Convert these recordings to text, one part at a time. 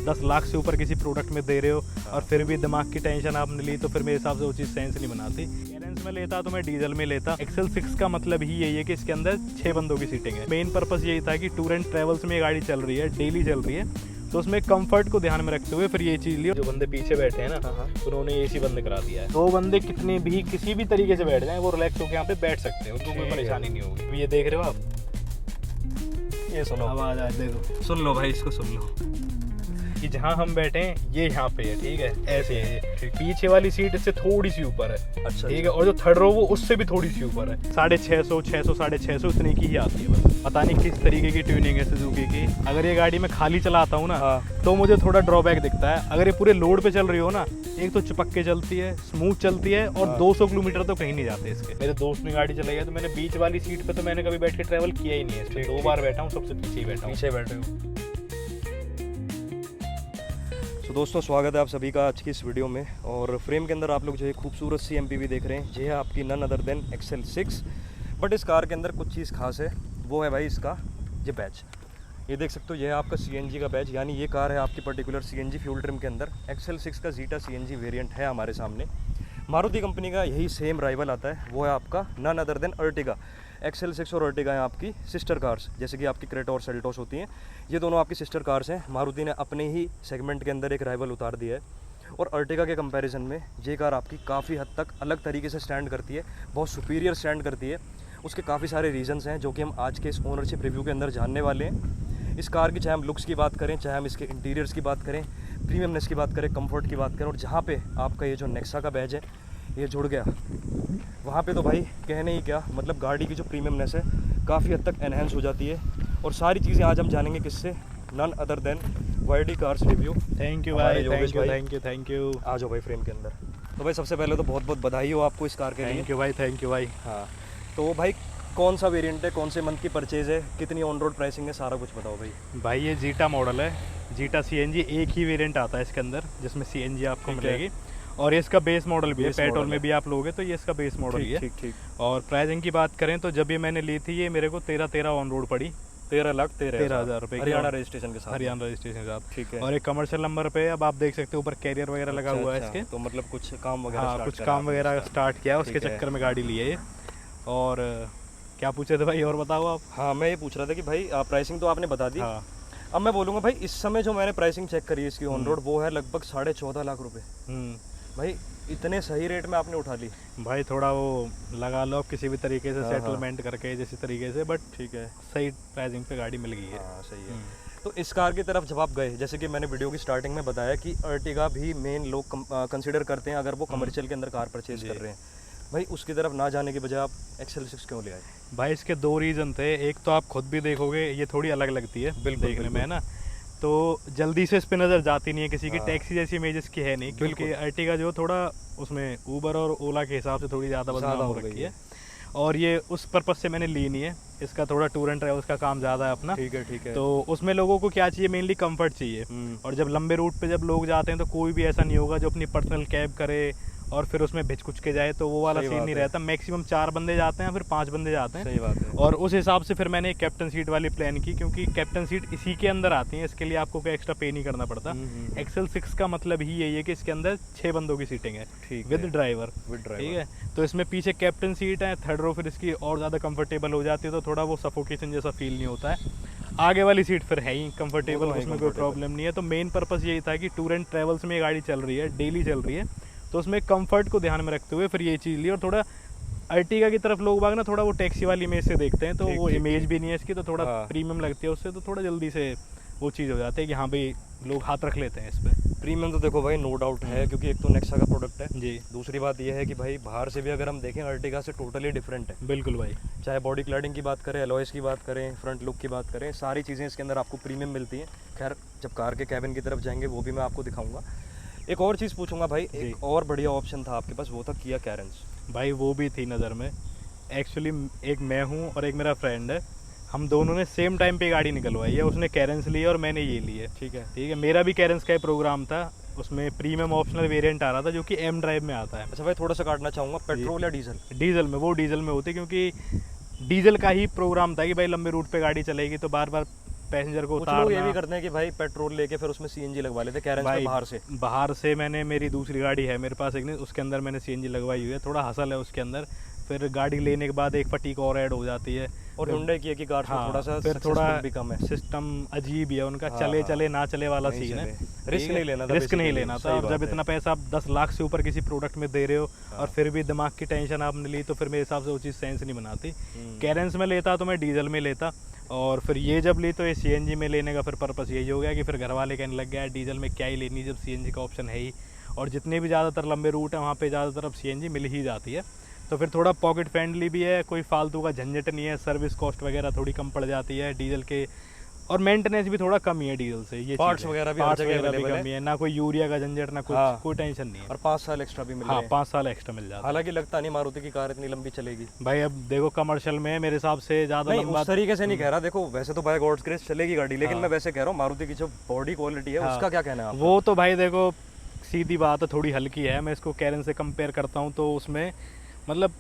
10 लाख से ऊपर किसी प्रोडक्ट में दे रहे हो और फिर भी दिमाग की टेंशन आपने ली, तो फिर मेरे हिसाब से वो चीज़ सेंस नहीं बनाती। कैरेंस में लेता तो मैं डीजल में लेता। एक्सेल 6 का मतलब ही यही है कि इसके अंदर 6 बंदों की सीटिंग है। मेन पर्पस यही था कि टूर एंड ट्रेवल्स में ये गाड़ी चल रही है, डेली चल रही है, तो उसमें कंफर्ट को ध्यान में रखते हुए फिर ये चीज़ ली। जो बंदे पीछे बैठे हैं ना, उन्होंने एसी बंद करा दिया है। 2 बंदे कितने भी किसी भी तरीके से बैठ जाएं, वो रिलैक्स होकर यहाँ पे बैठ सकते हैं, उनको कोई परेशानी नहीं होगी। ये देख रहे हो आप, ये सुनो आवाज़ आ, देखो सुन लो भाई, इसको सुन लो कि जहाँ हम बैठे हैं ये यहाँ पे है, ठीक है, ऐसे है। पीछे वाली सीट इससे थोड़ी सी ऊपर है, अच्छा ठीक है, और जो थर्ड रो वो उससे भी थोड़ी सी ऊपर है। 650, 600, 650 इतनी की ही आती है बस। पता नहीं किस तरीके की ट्यूनिंग है सुजुकी की। अगर ये गाड़ी मैं खाली चलाता हूँ ना तो मुझे थोड़ा ड्रॉबैक दिखता है। अगर ये पूरे लोड पे चल रही हो ना, एक तो चिपक के चलती है, स्मूथ चलती है, और 200 किलोमीटर तो कहीं नहीं जाते इसके। मेरे दोस्त ने गाड़ी चलाई है तो मैंने बीच वाली सीट पे तो मैंने कभी बैठ के ट्रैवल किया ही नहीं है। इसमें 2 बार बैठा हूँ, सबसे पीछे ही बैठा हूँ। पीछे बैठे हूँ। तो दोस्तों स्वागत है आप सभी का आज की इस वीडियो में। और फ्रेम के अंदर आप लोग जो है खूबसूरत सी MPV देख रहे हैं, ये है आपकी none other than XL 6। But इस कार के अंदर कुछ चीज़ खास है, वो है भाई इसका ये बैच। ये देख सकते हो, ये है आपका CNG का बैच, यानी ये कार है आपकी पर्टिकुलर CNG फ्यूल ट्रिम के अंदर। एक्सेल 6 का जीटा CNG वेरिएंट है हमारे सामने। मारुति कंपनी का यही सेम राइवल आता है, वो है आपका none other than Ertiga. XL 6 और अर्टिगा हैं आपकी सिस्टर कार्स, जैसे कि आपकी क्रेटा और सेल्टोस होती हैं, ये दोनों आपकी सिस्टर कार्स हैं। मारुति ने अपने ही सेगमेंट के अंदर एक राइवल उतार दिया है, और अर्टिगा के कंपैरिजन में ये कार आपकी काफ़ी हद तक अलग तरीके से स्टैंड करती है, बहुत सुपीरियर स्टैंड करती है। उसके काफ़ी सारे रीजंस हैं जो कि हम आज के इस ओनरशिप रिव्यू के अंदर जानने वाले हैं। इस कार की चाहे हम लुक्स की बात करें, चाहे हम इसके इंटीरियर्स की बात करें, प्रीमियमनेस की बात करें, कंफर्ट की बात करें, और जहाँ पे आपका ये जो नेक्सा का बैज है ये जुड़ गया, वहाँ पे तो भाई कहने ही क्या, मतलब गाड़ी की जो प्रीमियमनेस है काफ़ी हद तक एनहेंस हो जाती है। और सारी चीज़ें आज हम जानेंगे किससे, none other than YD cars review. Thank you भाई, थैंक यू। आ जाओ भाई फ्रेम के अंदर। तो भाई सबसे पहले तो बहुत बहुत बधाई हो आपको इस कार के लिए। थैंक यू भाई। हाँ, तो भाई कौन सा वेरिएंट है, कौन से मंथ की परचेज़ है, कितनी ऑन रोड प्राइसिंग है, सारा कुछ बताओ भाई। ये जीटा मॉडल है, जीटा CNG। एक ही वेरिएंट आता है इसके अंदर जिसमें CNG आपको मिलेगी, और ये इसका बेस मॉडल भी है। पेट्रोल में भी आप लोगे तो ये इसका बेस मॉडल ही है। ठीक। और प्राइसिंग की बात करें तो जब ये मैंने ली थी, ये मेरे को 13 ऑन रोड पड़ी। 13,13,000 रुपये हरियाणा रजिस्ट्रेशन के साथ। हरियाणा रजिस्ट्रेशन के साथ, ठीक है। और एक कमर्शियल नंबर पे अब आप देख सकते हो ऊपर कैरियर वगैरह लगा हुआ है इसके। तो मतलब कुछ काम वगैरह हाँ, कुछ काम वगैरह स्टार्ट किया, उसके चक्कर में गाड़ी ली है ये। और क्या पूछे थे भाई, और बताओ आप। हाँ, मैं ये पूछ रहा था कि भाई प्राइसिंग तो आपने बता दी। हाँ। अब मैं बोलूँगा भाई, इस समय जो मैंने प्राइसिंग चेक करी इसकी ऑन रोड, वो है लगभग 14.5 लाख रुपए। भाई इतने सही रेट में आपने उठा ली भाई, थोड़ा वो लगा लो किसी भी तरीके से सेटलमेंट करके, जैसे तरीके से, बट ठीक है, सही प्राइसिंग पे गाड़ी मिल गई है। हाँ सही है। तो इस कार की तरफ जब आप गए, जैसे कि मैंने वीडियो की स्टार्टिंग में बताया कि अर्टिगा भी मेन लोग कंसिडर करते हैं अगर वो कमर्शियल के अंदर कार परचेज कर रहे हैं, भाई उसकी तरफ ना जाने के बजाय आप एक्सेल 6 क्यों ले आए? भाई इसके 2 रीज़न थे। एक तो आप खुद भी देखोगे, ये थोड़ी अलग लगती है बिल्कुल देखने में, है ना, तो जल्दी से इस पे नज़र जाती नहीं है किसी की। टैक्सी जैसी इमेज इसकी है नहीं, क्योंकि अर्टिगा जो थोड़ा उसमें ऊबर और ओला के हिसाब से थोड़ी ज़्यादा बदनाम हो रखी है, और ये उस पर्पज़ से मैंने ली नहीं है। इसका थोड़ा टूर एंड ट्रैवल्स का काम ज़्यादा है अपना, ठीक है। तो उसमें लोगों को क्या चाहिए, मेनली कंफर्ट चाहिए। और जब लंबे रूट पे जब लोग जाते हैं तो कोई भी ऐसा नहीं होगा जो अपनी पर्सनल कैब करे और फिर उसमें भिचकुच के जाए, तो वो वाला सीन नहीं रहता। मैक्सिमम 4 बंदे जाते हैं, फिर 5 बंदे जाते हैं। सही बात है। और उस हिसाब से फिर मैंने कैप्टन सीट वाली प्लान की, क्योंकि कैप्टन सीट इसी के अंदर आती है, इसके लिए आपको कोई एक्स्ट्रा पे नहीं करना पड़ता। एक्सेल 6 का मतलब ही यही है कि इसके अंदर 6 बंदों की सीटिंग है, विद ड्राइवर, ठीक है। तो इसमें पीछे कैप्टन सीट है, थर्ड रो फिर इसकी और ज़्यादा कंफर्टेबल हो जाती है, तो थोड़ा वो सफोकेशन जैसा फील नहीं होता है। आगे वाली सीट फिर है ही कंफर्टेबल, उसमें कोई प्रॉब्लम नहीं है। तो मेन पर्पज़ यही था कि टूर एंड ट्रेवल्स में ये गाड़ी चल रही है, डेली चल रही है, तो उसमें कंफर्ट को ध्यान में रखते हुए फिर ये चीज़ ली। और थोड़ा अर्टिगा की तरफ लोग बाग ना थोड़ा वो टैक्सी वाली इमेज से देखते हैं, तो वो इमेज भी नहीं है इसकी, तो थोड़ा प्रीमियम लगती है उससे, तो थोड़ा जल्दी से वो चीज़ हो जाती है कि हाँ भाई लोग हाथ रख लेते हैं इस पर। प्रीमियम तो देखो भाई नो डाउट है, क्योंकि एक तो नेक्सा का प्रोडक्ट है जी। दूसरी बात यह है कि भाई बाहर से भी अगर हम देखें अर्टिगा से टोटली डिफरेंट है। बिल्कुल भाई, चाहे बॉडी क्लैडिंग की बात करें, एलॉयस की बात करें, फ्रंट लुक की बात करें, सारी चीज़ें इसके अंदर आपको प्रीमियम मिलती हैं। खैर जब कार के कैबिन की तरफ जाएंगे वो भी मैं आपको दिखाऊंगा। एक और चीज़ पूछूंगा भाई, एक और बढ़िया ऑप्शन था आपके पास, वो था किया कैरेंस। भाई वो भी थी नज़र में। एक्चुअली एक मैं हूँ और एक मेरा फ्रेंड है, हम दोनों ने सेम टाइम पे गाड़ी निकलवाई है। उसने कैरेंस ली और मैंने ये ली है, ठीक है। मेरा भी कैरेंस का ही प्रोग्राम था, उसमें प्रीमियम ऑप्शनल वेरिएंट आ रहा था जो कि M ड्राइव में आता है। अच्छा भाई, थोड़ा सा काटना चाहूँगा, पेट्रोल या डीजल? डीजल में, वो डीजल में होती, क्योंकि डीजल का ही प्रोग्राम था कि भाई लंबे रूट पे गाड़ी चलेगी तो बार बार पैसेंजर को कुछ लोग ये भी उतारना। करते हैं कि भाई पेट्रोल लेके फिर उसमें सीएनजी लगवा लेते हैं कैरेंस भाई में बाहर से मैंने, मेरी दूसरी गाड़ी है मेरे पास एक नहीं, उसके अंदर मैंने सीएनजी लगवाई हुई है, थोड़ा हसल है उसके अंदर। फिर गाड़ी लेने के बाद एक फटीक और ऐड हो जाती है। और हुंडई की एक ही कार हाँ, थोड़ा सा फिर थोड़ा भी कम है। सिस्टम अजीब ही है उनका, हाँ, चले हाँ, चले ना चले वाला नहीं सीन है। चले। रिस्क नहीं लेना था, रिस्क नहीं basically, लेना था। सही और बात जब है। इतना पैसा आप 10 लाख से ऊपर किसी प्रोडक्ट में दे रहे हो हाँ। और फिर भी दिमाग की टेंशन आपने ली, तो फिर मेरे हिसाब से वो चीज़ सेंस नहीं बनाती। हम्म। कैरेंस में लेता तो मैं डीजल में लेता, और फिर ये जब ली तो ये सीएनजी में लेने का फिर पर्पस यही हो गया कि फिर घर वाले कहने लग गया डीजल में क्या ही लेनी जब सीएनजी का ऑप्शन है ही, और जितने भी ज़्यादातर लंबे रूट है वहाँ पे ज़्यादातर अब सीएनजी मिल ही जाती है। तो फिर थोड़ा पॉकेट फ्रेंडली भी है, कोई फालतू का झंझट नहीं है, सर्विस कॉस्ट वगैरह थोड़ी कम पड़ जाती है डीजल के, और मेंटेनेंस भी थोड़ा कम ही है डीजल से। ये पार्ट्स चीज़ है। वगैरह भी हर पार्ट्स जगह वगैरह भी available कम ही है, ना कोई यूरिया का झंझट, ना कुछ, हाँ। कोई टेंशन नहीं है। और 5 साल एक्स्ट्रा भी मिल रहे हाँ, हैं। 5 साल एक्स्ट्रा मिल जाता है। हालांकि लगता नहीं मारुति की कार इतनी लंबी चलेगी भाई अब देखो कमर्शियल में मेरे हिसाब से ज़्यादा नहीं, लंबा उस तरीके से नहीं कह रहा। देखो वैसे तो बाय गॉड्स ग्रेस चलेगी गाड़ी, लेकिन हाँ। मैं वैसे कह रहा हूँ मारुति की जो बॉडी क्वालिटी है हाँ। उसका क्या कहना है आपका? वो तो भाई देखो सीधी बात है, थोड़ी हल्की है। मैं इसको कैरन से कंपेयर करता हूँ तो उसमें मतलब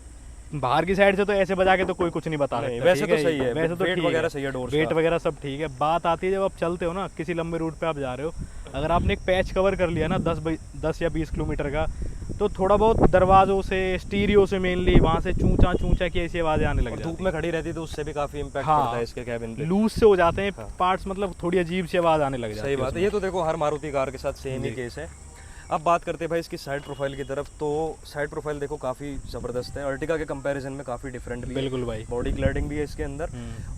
बाहर की साइड से तो ऐसे बजा के तो कोई कुछ नहीं बता नहीं, सकता। वैसे ठीक तो सही है, वैसे तो वेट ठीक वगैरह है, सही है, डोर्स वेट का। वगैरह सब ठीक है। बात आती है जब आप चलते हो ना, किसी लंबे रूट पे आप जा रहे हो, अगर आपने एक पैच कवर कर लिया ना 10 या 20 किलोमीटर का, तो थोड़ा बहुत दरवाजों से, स्टीरियो से मेनली, वहाँ से चूचा चूचा की ऐसी आवाज़ें आने लग और जाती धूप में खड़ी रहती तो उससे भी काफी इम्पैक्ट हाँ। पड़ता है इसके कैबिन पे। लूज से हो जाते हैं हाँ। पार्ट्स, मतलब थोड़ी अजीब सी आवाज़ आने लग जाती सही है बात है। ये तो देखो हर मारुति कार के साथ सेम ही जी। केस है। अब बात करते हैं भाई इसकी साइड प्रोफाइल की तरफ, तो साइड प्रोफाइल देखो काफ़ी ज़बरदस्त है, अर्टिगा के कंपैरिजन में काफ़ी डिफरेंट भी है। बिल्कुल भाई। बॉडी क्लैडिंग भी है इसके अंदर।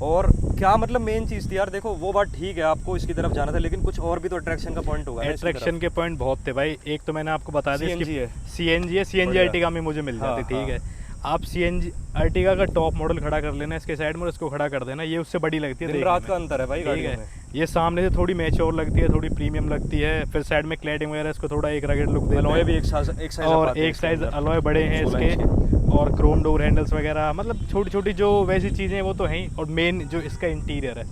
और क्या मतलब मेन चीज़ थी यार, देखो वो बात ठीक है आपको इसकी तरफ जाना था, लेकिन कुछ और भी तो अट्रैक्शन का पॉइंट होगा ना इसकी अट्रैक्शन तरफ। के पॉइंट बहुत थे भाई। एक तो मैंने आपको बता दिया CNG है। सीएनजी है, सीएनजी बढ़िया। अर्टिगा में मुझे मिल जाती, हाँ, ठीक हाँ। है। आप सीएनजी अर्टिगा का टॉप मॉडल खड़ा कर लेना इसके साइड में और इसको खड़ा कर देना, ये उससे बड़ी लगती है दिन देखने रात में। का अंतर है भाई ठीक गाड़ियों है, में। ये सामने से थोड़ी मैच्योर लगती है, थोड़ी प्रीमियम लगती है। फिर साइड में क्लैडिंग वगैरह इसको थोड़ा एक रगड़ लुक देता अलॉय है, भी एक साइज और एक साइज अलॉय बड़े हैं इसके, और क्रोम डोर हैंडल्स वगैरह, मतलब छोटी छोटी जो वैसी चीज़ें हैं वो तो हैं ही। और मेन जो इसका इंटीरियर है,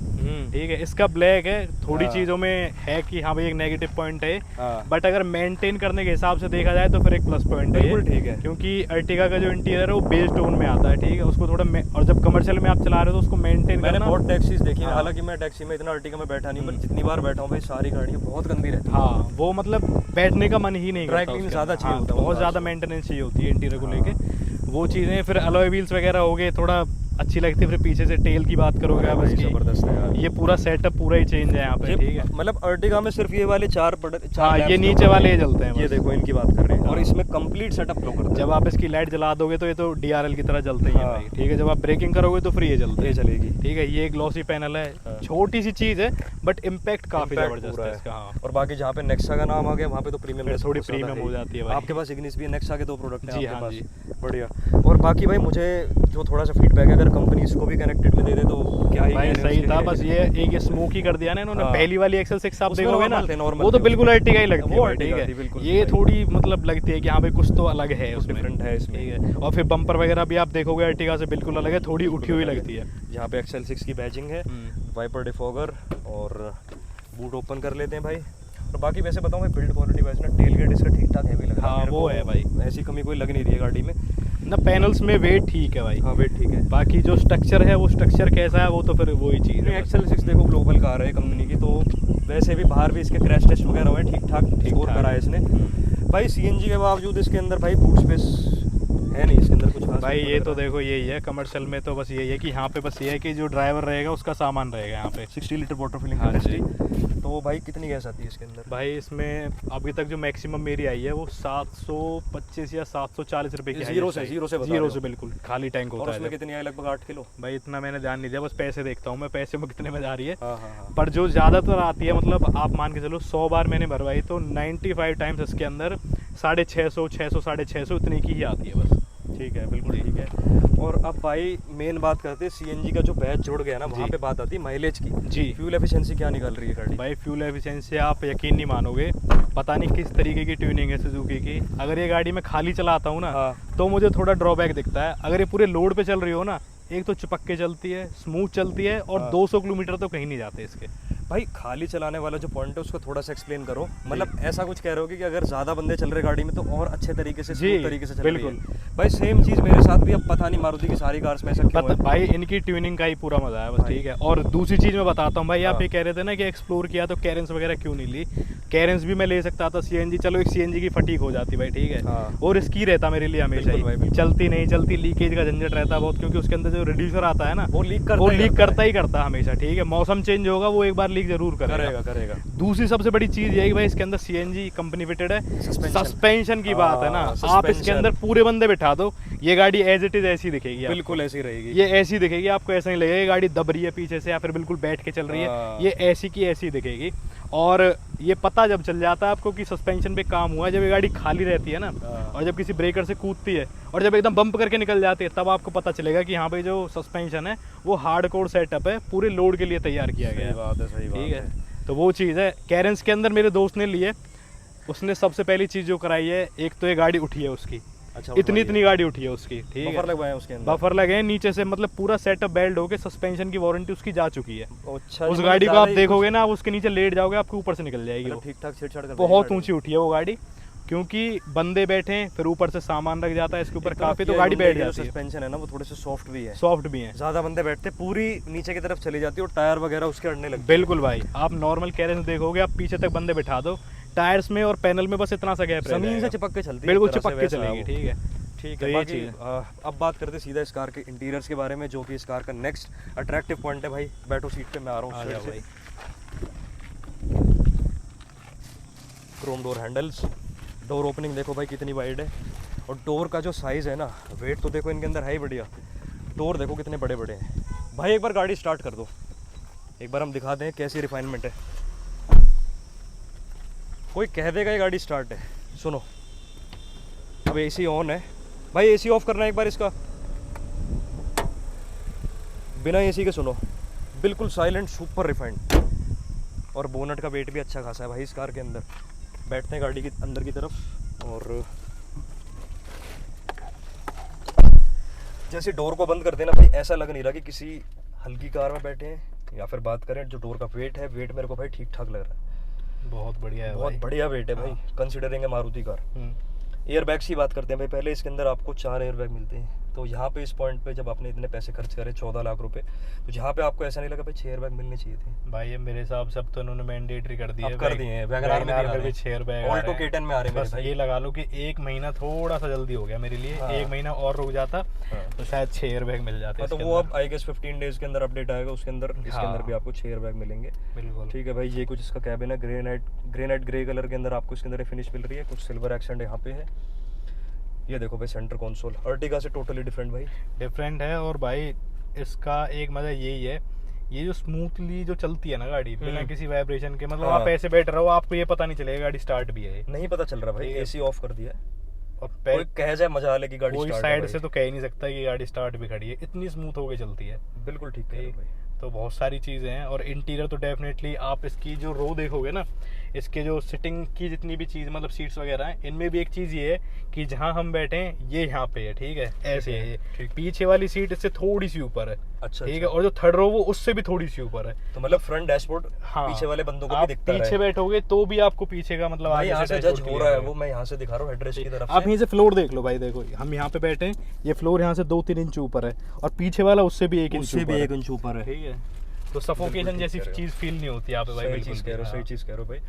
ठीक है, इसका ब्लैक है, थोड़ी हाँ। चीज़ों में है कि हाँ भाई एक नेगेटिव पॉइंट है, हाँ। बट अगर मेंटेन करने के हिसाब से देखा जाए तो फिर एक प्लस पॉइंट है ये। बिल्कुल ठीक है। क्योंकि अर्टिगा का जो इंटीरियर है वो बेस टोन में आता है, ठीक है, उसको थोड़ा और जब कमर्शियल में आप चला रहे हो तो उसको मेंटेन मैंने करना। बहुत टैक्सीज देखी हैं, हाँ। हालांकि मैं टैक्सी में इतना अर्टिगा में बैठा नहीं, पर जितनी बार बैठा हूँ भाई सारी गाड़ियाँ बहुत गंदी रहती हैं। हाँ, वो मतलब बैठने का मन ही नहीं Dry करता clean उसके ज़्यादा अंदर। चाहिए हाँ, होता है बहुत उनका ज़्यादा उसको। मेंटेनेंस चाहिए होती है इंटीरियर को हाँ। लेके। वो चीज़ें फिर अलॉय व्हील्स वगैरह हो गए, थोड़ा अच्छी लगती है। फिर पीछे से टेल की बात करोगे आप भाई इसकी, जबरदस्त है यार। ये पूरा सेटअप पूरा ही चेंज है यहाँ पे, ठीक है। मतलब अर्टिगा में सिर्फ ये वाले चार हाँ, ये लैंप्स नीचे जो वाले होते हैं, जलते हैं ये बस। देखो इनकी बात कर रहे हैं। और हाँ। इसमें कंप्लीट सेटअप लो करते जब आप इसकी लाइट जला दोगे तो ये तो डीआरएल की तरह जलते ही है हाँ। भाई, ठीक है। जब आप ब्रेकिंग करोगे तो फिर ये जलते ये हैं, चलेगी। ठीक है। ये ग्लॉसी पैनल है, हाँ। छोटी सी चीज़ है बट इम्पैक्ट काफ़ी Impact ज़बरदस्त पूरा है इसका। हाँ, और बाकी जहाँ पे नेक्सा का नाम आ गया वहाँ पे तो प्रीमियम फिर थोड़ी प्रीमियम हो जाती है भाई। आपके पास इग्निस भी है, नेक्सा के 2 प्रोडक्ट हैं जी, आपके हाँ पास। बढ़िया। और बाकी भाई मुझे जो थोड़ा सा फीडबैक है, अगर कंपनी इसको भी कनेक्टेड में दे दे तो क्या ही भाई कहने सही उसके था, लिए। बस ये एक स्मोक ही कर दिया ना इन्होंने। हाँ। पहली वाली एक्सेल 6 आप उसमें देखोगे ना, normal थे, normal वो तो थे बिल्कुल उसमें। अर्टिगा ही लगती है वो भाई, ठीक Ertiga है। थी, बिल्कुल ये सही। थोड़ी मतलब लगती है कि हाँ भाई कुछ तो अलग है कुछ उसमें, different है इसमें। ठीक है। और फिर बम्पर वगैरह भी आप देखोगे अर्टिगा से बिल्कुल अलग है, थोड़ी उठी हुई लगती है। यहाँ पे एक्सेल 6 की बैजिंग है, वाइपर डिफॉगर, और बूट ओपन कर लेते हैं भाई। और बाकी वैसे बताऊँ भाई बिल्ड क्वालिटी वैसे ना टेल गेट इसका ठीक ठाक हैवी लग रहा है हाँ, मेरे वो को। है भाई। ऐसी कमी कोई लग नहीं रही है गाड़ी में। ना पैनल्स में वेट ठीक है भाई। हाँ वेट ठीक है। बाकी जो स्ट्रक्चर है वो स्ट्रक्चर कैसा है वो तो फिर वही चीज़ है। एक्सेल 6 देखो ग्लोबल कार है कंपनी की, तो वैसे भी बाहर भी इसके क्रैश टेस्ट वगैरह हुए, ठीक ठाक स्कोर ठाक। करा है इसने। भाई सीएनजी के बावजूद इसके अंदर भाई बूट स्पेस है नहीं इसके अंदर कुछ खास। भाई ये तो देखो यही है कमर्शियल में, तो बस यही है कि यहाँ पे बस ये है कि जो ड्राइवर रहेगा उसका सामान रहेगा यहाँ पे। 60 लीटर वाटर फिलिंग हाँ जी। कैपेसिटी। तो भाई कितनी गैस आती है इसके अंदर? भाई इसमें अभी तक जो मैक्सिमम मेरी आई है वो 725 या 740 रुपए की है। जीरो से बता रहे जीरो हो? से बिल्कुल खाली टैंक और होता उसमें है। कितनी आई? लगभग 8 किलो। भाई इतना मैंने ध्यान नहीं दिया, बस पैसे देखता हूँ मैं, पैसे में कितने में जा रही है। हाँ हाँ हाँ। पर जो ज़्यादातर आती है, मतलब आप मान के चलो 100 बार मैंने भरवाई तो 95 टाइम्स इसके अंदर 650, 600, 650 इतनी की ही आती है बस। ठीक है, बिल्कुल ठीक है। और अब भाई मेन बात करते हैं सीएनजी का जो बैच जुड़ गया ना, वहाँ जी। पे बात आती है माइलेज की। जी फ्यूल एफिशिएंसी क्या निकल रही है गाड़ी? भाई फ्यूल एफिशिएंसी आप यकीन नहीं मानोगे, पता नहीं किस तरीके की ट्यूनिंग है सुजुकी की। अगर ये गाड़ी मैं खाली चलाता हूँ ना हाँ। तो मुझे थोड़ा ड्रॉबैक दिखता है। अगर ये पूरे लोड पे चल रही हो ना, एक तो चिपक के चलती है, स्मूथ चलती है, और हाँ। 200 किलोमीटर तो कहीं नहीं जाते इसके। भाई खाली चलाने वाला जो पॉइंट है उसको थोड़ा सा एक्सप्लेन करो, मतलब ऐसा कुछ कह रहे हो कि अगर ज़्यादा बंदे चल रहे गाड़ी में तो और अच्छे तरीके से, स्मूथ तरीके से चल रही है। भाई सेम चीज़ मेरे साथ भी, अब पता नहीं मारुति की सारी कार्स में ऐसा क्यों है। भाई इनकी ट्यूनिंग का ही पूरा मजा है बस, ठीक है। और दूसरी चीज मैं बताता हूँ भाई, आप ये कह रहे थे ना कि एक्सप्लोर किया तो कैरेंस वगैरह क्यों नहीं ली। कैरेंस भी मैं ले सकता था, सीएनजी, चलो एक सीएनजी की फटीक हो जाती भाई, ठीक है, और रिस्की रहता मेरे लिए हमेशा ही, चलती नहीं चलती, लीकेज का झंझट रहता बहुत, क्योंकि उसके अंदर जो रिड्यूसर आता है ना वो लीक करता ही करता हमेशा, ठीक है। मौसम चेंज होगा वो एक बार लीक जरूर करेगा। दूसरी सबसे बड़ी चीज ये है कि भाई इसके अंदर सीएनजी कंपनी फिटेड है। सस्पेंशन की बात है ना, आप इसके अंदर पूरे बंदे बिठा दो, ये गाड़ी एज इट इज ऐसी दिखेगी, बिल्कुल ऐसी रहेगी, ये ऐसी दिखेगी, आपको ऐसा नहीं लगेगा ये गाड़ी दब रही है पीछे से या फिर बिल्कुल बैठ के चल रही है, ये ऐसी की ऐसी दिखेगी। और ये पता जब चल जाता है आपको कि सस्पेंशन पे काम हुआ है, जब ये गाड़ी खाली रहती है ना, और जब किसी ब्रेकर से कूदती है और जब एकदम बम्प करके निकल जाती है, तब आपको पता चलेगा कि हाँ भाई जो सस्पेंशन है वो हार्डकोर सेटअप है, पूरे लोड के लिए तैयार किया गया है। ठीक है, तो वो चीज़ है। कैरेंस के अंदर मेरे दोस्त ने लिए, उसने सबसे पहली चीज़ जो कराई है, एक तो ये गाड़ी उठी है उसकी, अच्छा, इतनी गाड़ी उठी है उसकी, ठीक है, बफर लगवाए उसके अंदर, बफर लगे हैं नीचे से, मतलब पूरा सेटअप बेल्ट होके सस्पेंशन की वारंटी उसकी जा चुकी है। अच्छा, उस गाड़ी को आप देखोगे ना, आप उसके नीचे लेट जाओगे, आपके ऊपर से निकल जाएगी, ठीक ठाक छेड़छाड़ कर, बहुत ऊंची उठी है वो गाड़ी, क्योंकि बंदे बैठे हैं, फिर ऊपर से सामान रख जाता है इसके ऊपर काफी, तो गाड़ी बैठ जाती है। सस्पेंशन है ना वो थोड़े से सॉफ्ट भी है, ज्यादा बंदे बैठते पूरी नीचे की तरफ चली जाती है और टायर वगैरह उसके अड़ने लगते। बिल्कुल भाई, आप नॉर्मल कैरेंस देखोगे, आप पीछे तक बंदे बिठा दो, टायर्स में और पैनल में बस इतना सा गैप रहेगा, जमीन से चिपक के चलती है, बिल्कुल चिपक के चलेगी, ठीक है। ठीक है, बाकी अब बात करते हैं सीधा इस कार के इंटीरियर्स के बारे में, जो कि इस कार का नेक्स्ट अट्रैक्टिव पॉइंट है। भाई बैठो सीट पे, मैं आ रहा हूँ भाई। Chrome door handles, door opening देखो भाई कितनी वाइड है, और डोर का जो साइज़ है ना, वेट तो देखो इनके अंदर है ही बढ़िया, डोर देखो कितने बड़े बड़े हैं। भाई एक बार गाड़ी स्टार्ट कर दो, एक बार हम दिखा दें कैसी रिफाइनमेंट है। कोई कह देगा ये गाड़ी स्टार्ट है, सुनो अब एसी ऑन है भाई, एसी ऑफ करना है एक बार इसका, बिना एसी के सुनो, बिल्कुल साइलेंट, सुपर रिफाइंड, और बोनट का वेट भी अच्छा खासा है भाई इस कार के अंदर। बैठते हैं गाड़ी के अंदर की तरफ, और जैसे डोर को बंद करते हैं ना भाई, ऐसा लग नहीं रहा कि किसी हल्की कार में बैठे हैं, या फिर बात करें जो डोर का वेट है, वेट मेरे को भाई ठीक ठाक लग रहा है, बहुत बढ़िया है, बहुत बढ़िया वेट है भाई, कंसिडरिंग है मारुति कार। एयरबैग्स की बात करते हैं भाई, पहले इसके अंदर आपको 4 एयरबैग मिलते हैं, तो यहाँ पे इस पॉइंट पे जब आपने इतने पैसे खर्च करे 14 लाख रुपए, तो यहाँ पे आपको ऐसा नहीं लगा भाई 6 एयरबैग मिलने चाहिए थे भाई? ये मेरे हिसाब से अब तो उन्होंने मैंडेटरी कर दिए, कर दिए हैं, वैगनआर में भी 6 एयरबैग, ऑल्टो K10 में आ रहे हैं। बस ये लगा लो कि 1 महीना थोड़ा सा जल्दी हो गया मेरे लिए, 1 महीना और रुक जाता तो शायद 6 एयरबैग मिल जाते। तो वो अब आई गेस 15 डेज के अंदर अपडेट आएगा, उसके अंदर इसके अंदर भी आपको 6 एयरबैग मिलेंगे। बिल्कुल ठीक है भाई, ये कुछ इसका कैबिन है, ग्रेनाइट ग्रे कलर के अंदर आपको इसके अंदर फिनिश मिल रही है, कुछ सिल्वर एक्सेंट यहाँ पे है। ये देखो भाई सेंटर कंसोल अर्टिगा से टोटली डिफरेंट भाई, डिफरेंट है। और भाई इसका एक मजा यही है, ये जो स्मूथली जो चलती है ना गाड़ी बिना किसी वाइब्रेशन के, मतलब आप ऐसे बैठ रहे हो, आपको ये पता नहीं चलेगा गाड़ी स्टार्ट भी है, नहीं पता चल रहा भाई, एसी ऑफ कर दिया और कोई कह जाए मजा आ ले कि गाड़ी कोई साइड से तो कह ही नहीं सकता कि गाड़ी स्टार्ट भी खड़ी है, इतनी स्मूथ होके चलती है। बिल्कुल ठीक है भाई। तो बहुत सारी चीज़ें हैं, और इंटीरियर तो डेफिनेटली आप इसकी जो रो देखोगे ना, इसके जो सिटिंग की जितनी भी चीज़ मतलब सीट्स वगैरह हैं, इनमें भी एक चीज़ ये है कि जहाँ हम बैठे हैं ये यहाँ पे है, ठीक है, ऐसे है ये, पीछे वाली सीट इससे थोड़ी सी ऊपर है, अच्छा ठीक है, और जो थर्ड रो वो उससे भी थोड़ी सी ऊपर है, तो मतलब फ्रंट डैशबोर्ड पीछे वाले बंदों को भी दिखता है, पीछे बैठोगे तो भी आपको पीछे का मतलब आगे से जज हो रहा है, वो मैं यहाँ से दिखा रहा हूँ हेडरेस्ट की तरफ। आप यहीं से फ्लोर देख लो भाई, देखो हम यहाँ पे बैठे हैं, ये फ्लोर यहाँ से 2-3 इंच ऊपर है, और पीछे वाला उससे भी 1 इंच ऊपर है, ठीक है, तो सफोकेशन जैसी चीज फील नहीं होती यहाँ पे भाई। सही चीज कह रहे हो भाई।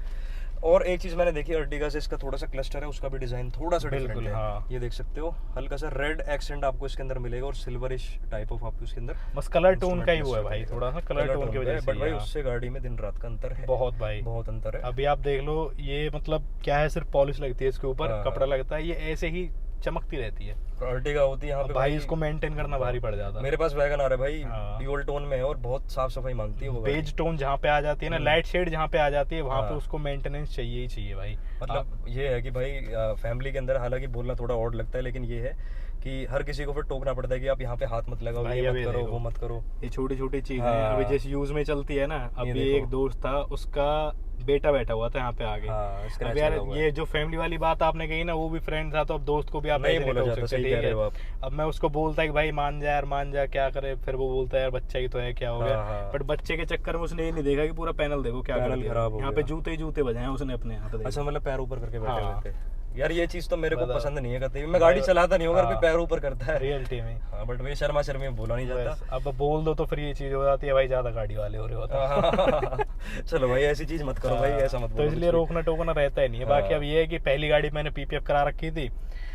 और एक चीज मैंने देखी अर्टिगा से, इसका थोड़ा सा क्लस्टर है, उसका भी डिजाइन थोड़ा सा डिफरेंट है। ये देख सकते हो, हल्का सा रेड एक्सेंट आपको इसके अंदर मिलेगा, और सिल्वरिश टाइप ऑफ आपको इसके अंदर, बस कलर टोन का ही हुआ है भाई, थोड़ा सा कलर टोन की वजह से, बट भाई उससे गाड़ी में दिन रात का अंतर है, बहुत भाई, बहुत अंतर है। अभी आप देख लो, ये मतलब क्या है, सिर्फ पॉलिश लगती है इसके ऊपर, कपड़ा लगता है, ये ऐसे ही चमकती रहती है, अर्टिगा होती है यहाँ पे भाई, इसको मेंटेन करना भारी पड़ जाता है। मेरे पास वैगन आ रहा है भाई, ड्यूल टोन में है और बहुत साफ सफाई मांगती है वो, बेज टोन जहाँ पे आ जाती है ना, लाइट शेड जहाँ पे आ जाती है, वहाँ पे उसको मेंटेनेंस चाहिए ही चाहिए भाई। मतलब ये है कि भाई फैमिली के अंदर, हालांकि बोलना थोड़ा ऑड लगता है, लेकिन ये है कि हर किसी को फिर टोकना पड़ता है कि आप यहाँ पे हाथ मत लगाओ, भाई ये अब मत ये करो, देखो, वो मत करो। ये छोटी छोटी चीजें हाँ। हैं अभी जैसे यूज में चलती है ना। ये अभी देखो। एक दोस्त था, उसका बेटा बैठा हुआ था यहाँ पे आगे। हाँ, स्क्रैच अब यार लगा हुआ है। ये जो फैमिली वाली बात आपने कही ना, वो भी फ्रेंड था, तो अब दोस्त को भी आप नहीं ऐसे बोला टोक जाता, सकते, सही ठीक कह रहे है। हो आप। अब मैं उसको बोलता है कि भाई मान जा यार, मान जा, क्या करे, फिर वो बोलता है यार बच्चा ही तो है, क्या हो हाँ, गया। हाँ। बट बच्चे के चक्कर में उसने ये नहीं देखा कि पूरा पैनल देखो क्या कर पैनल दिया। खराब हो यहाँ पे गया। जूते ही जूते बजाए उसने अपने यहाँ पे, अच्छा, मतलब पैर ऊपर करके बैठे हाँ। रहते हैं। यार ये चीज तो मेरे को मतलब- पसंद नहीं है कतई भी। मैं गाड़ी चलाता नहीं हूँ, अगर कोई हाँ। पैर ऊपर करता है। रियलिटी में। हाँ, बट वही शर्मा शर्मी में बोला नहीं जाता। बस अब बोल दो तो फिर ये चीज हो जाती है भाई, ज्यादा गाड़ी वाले हो रहे होता है। चलो भाई, ऐसी चीज मत करो भाई, ऐसा मत तो बोलो इसलिए कुछ भी। रोकना टोकना रहता ही नहीं है। बाकी अब ये है कि पहली गाड़ी मैंने पीपीएफ करा रखी थी,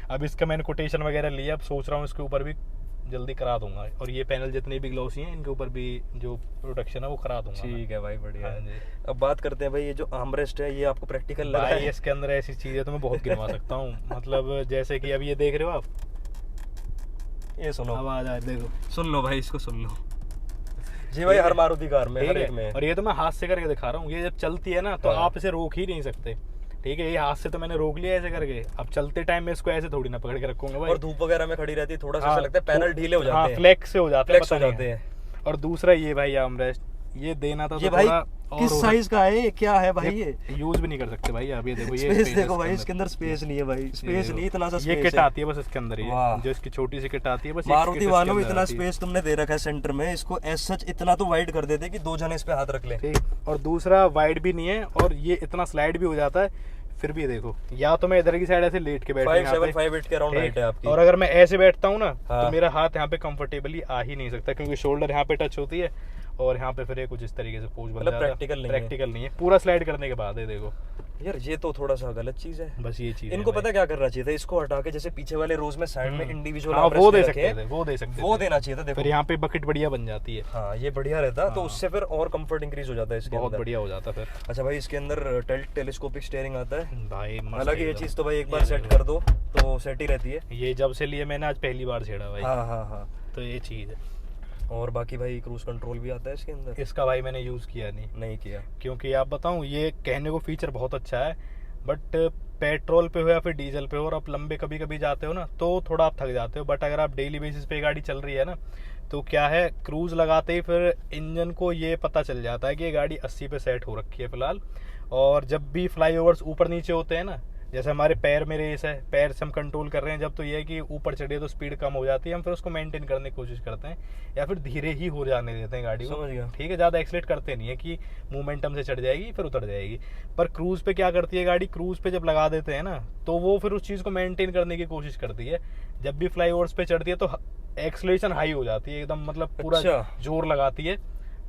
अब इसका मैंने कोटेशन वगैरह लिया, अब सोच रहा हूँ इसके ऊपर भी जल्दी करा दूंगा, और ये पैनल जितने भी ग्लॉसी हैं इनके ऊपर भी जो प्रोटेक्शन है वो करा दूंगा मैं। ठीक है भाई, बढ़िया हाँ है। जी। अब बात करते हैं भाई, ये जो आर्मरेस्ट है, ये आपको प्रैक्टिकल लगा भाई है? इसके अंदर ऐसी चीजें तो मैं बहुत गिनवा सकता हूँ। मतलब जैसे कि अब ये देख रहे हो आप, ये सुनो, आवाज आ देखो, सुन लो भाई, इसको सुन लो जी भाई। हर मारुति कार में, ठीक हर है। एक में। और ये तो मैं हाथ से करके दिखा रहा हूँ, ये जब चलती है ना तो हाँ। आप इसे रोक ही नहीं सकते, ठीक है। ये हाथ से तो मैंने रोक लिया ऐसे करके, अब चलते टाइम में इसको ऐसे थोड़ी ना पकड़ के रखूंगा भाई। और धूप वगैरह में खड़ी रहती है, थोड़ा सा हाँ, ऐसा लगता है पैनल ढीले हो हाँ, जाते हैं, फ्लेक्स से हो जाते हैं, फ्लेक्स हो पता नहीं जाते है। हैं। और दूसरा ये भाई आर्मरेस्ट, ये देना था ये तो भाई थोड़ा और किस साइज का है, क्या है भाई? ये यूज भी नहीं कर सकते भाई। अब ये देखो, ये स्पेस space देखो है भाई, इसके इसके अंदर स्पेस नहीं है भाई, स्पेस नहीं, इतना सा ये स्पेस किट है। आती है बस इसके अंदर, ये वाह। जो इसकी छोटी सी किट आती है बस, ये मारुति kit वालों, इसके अंदर इतना आती है। स्पेस तुमने दे रखा है सेंटर में, इसको एज सच इतना तो वाइड कर देते कि दो जने इस पे हाथ रख ले। ठीक। और दूसरा वाइड भी नहीं है, और ये इतना स्लाइड भी हो जाता है। फिर भी देखो, या तो मैं इधर की साइड ऐसे लेट के बैठूं यहाँ पे, 5'7" के अराउंड हाइट है आपकी। और अगर मैं ऐसे बैठता हूँ ना हाँ। तो मेरा हाथ यहाँ पे कंफर्टेबली आ ही नहीं सकता, क्योंकि शोल्डर यहाँ पे टच होती है, और यहाँ पे फिर ये कुछ इस तरीके से पोज बन मतलब जाता है। practical नहीं है। प्रैक्टिकल नहीं है, पूरा स्लाइड करने के बाद है देखो। यार ये तो थोड़ा सा गलत चीज है। बस ये चीज इनको पता क्या करना चाहिए था, इसको हटा के जैसे पीछे वाले रोज में साइड में इंडिविजुअल हाँ, वो दे सकते थे, वो दे सकते वो थे। देना चाहिए था। देखो फिर यहाँ पे बकेट बढ़िया बन जाती है, हाँ, ये बढ़िया रहता तो हाँ। उससे फिर और कंफर्ट इंक्रीज हो जाता है इसके बहुत अंदर। बढ़िया हो जाता फिर अच्छा भाई, इसके अंदर टेलीस्कोपिक स्टीयरिंग आता है। भाई। मस्त हालांकि ये एकदम। चीज तो भाई एक ये बार सेट देखो। कर दो तो सेट ही रहती है। ये जब से लिए मैंने आज पहली बार छेड़ा भाई। हाँ हाँ हाँ। तो ये चीज है। और बाकी भाई क्रूज कंट्रोल भी आता है इसके अंदर? इसका भाई मैंने यूज किया नहीं किया। क्योंकि आप बताऊं, ये कहने को फीचर बहुत अच्छा है, बट पेट्रोल पे हो या फिर डीजल पे हो, और आप लंबे कभी कभी जाते हो ना तो थोड़ा आप थक जाते हो। बट अगर आप डेली बेसिस पे गाड़ी चल रही है ना, तो क्या है, क्रूज लगाते ही फिर इंजन को ये पता चल जाता है कि ये गाड़ी 80 पे सेट हो रखी है फिलहाल। और जब भी फ्लाईओवर्स ऊपर नीचे होते हैं ना, जैसे हमारे पैर में रेस है, पैर से हम कंट्रोल कर रहे हैं जब, तो ये है कि ऊपर चढ़े तो स्पीड कम हो जाती है, हम फिर उसको मेंटेन करने की कोशिश करते हैं, या फिर धीरे ही हो जाने देते हैं गाड़ी को। समझ गया। ठीक है, ज़्यादा एक्सलेट करते नहीं है कि मोमेंटम से चढ़ जाएगी फिर उतर जाएगी। पर क्रूज पे क्या करती है गाड़ी, क्रूज पे जब लगा देते हैं ना तो वो फिर उस चीज़ को मेंटेन करने की कोशिश करती है। जब भी फ्लाईओवर्स पे चढ़ती है तो एक्सलेशन हाई हो जाती है एकदम, मतलब पूरा अच्छा। जोर लगाती है।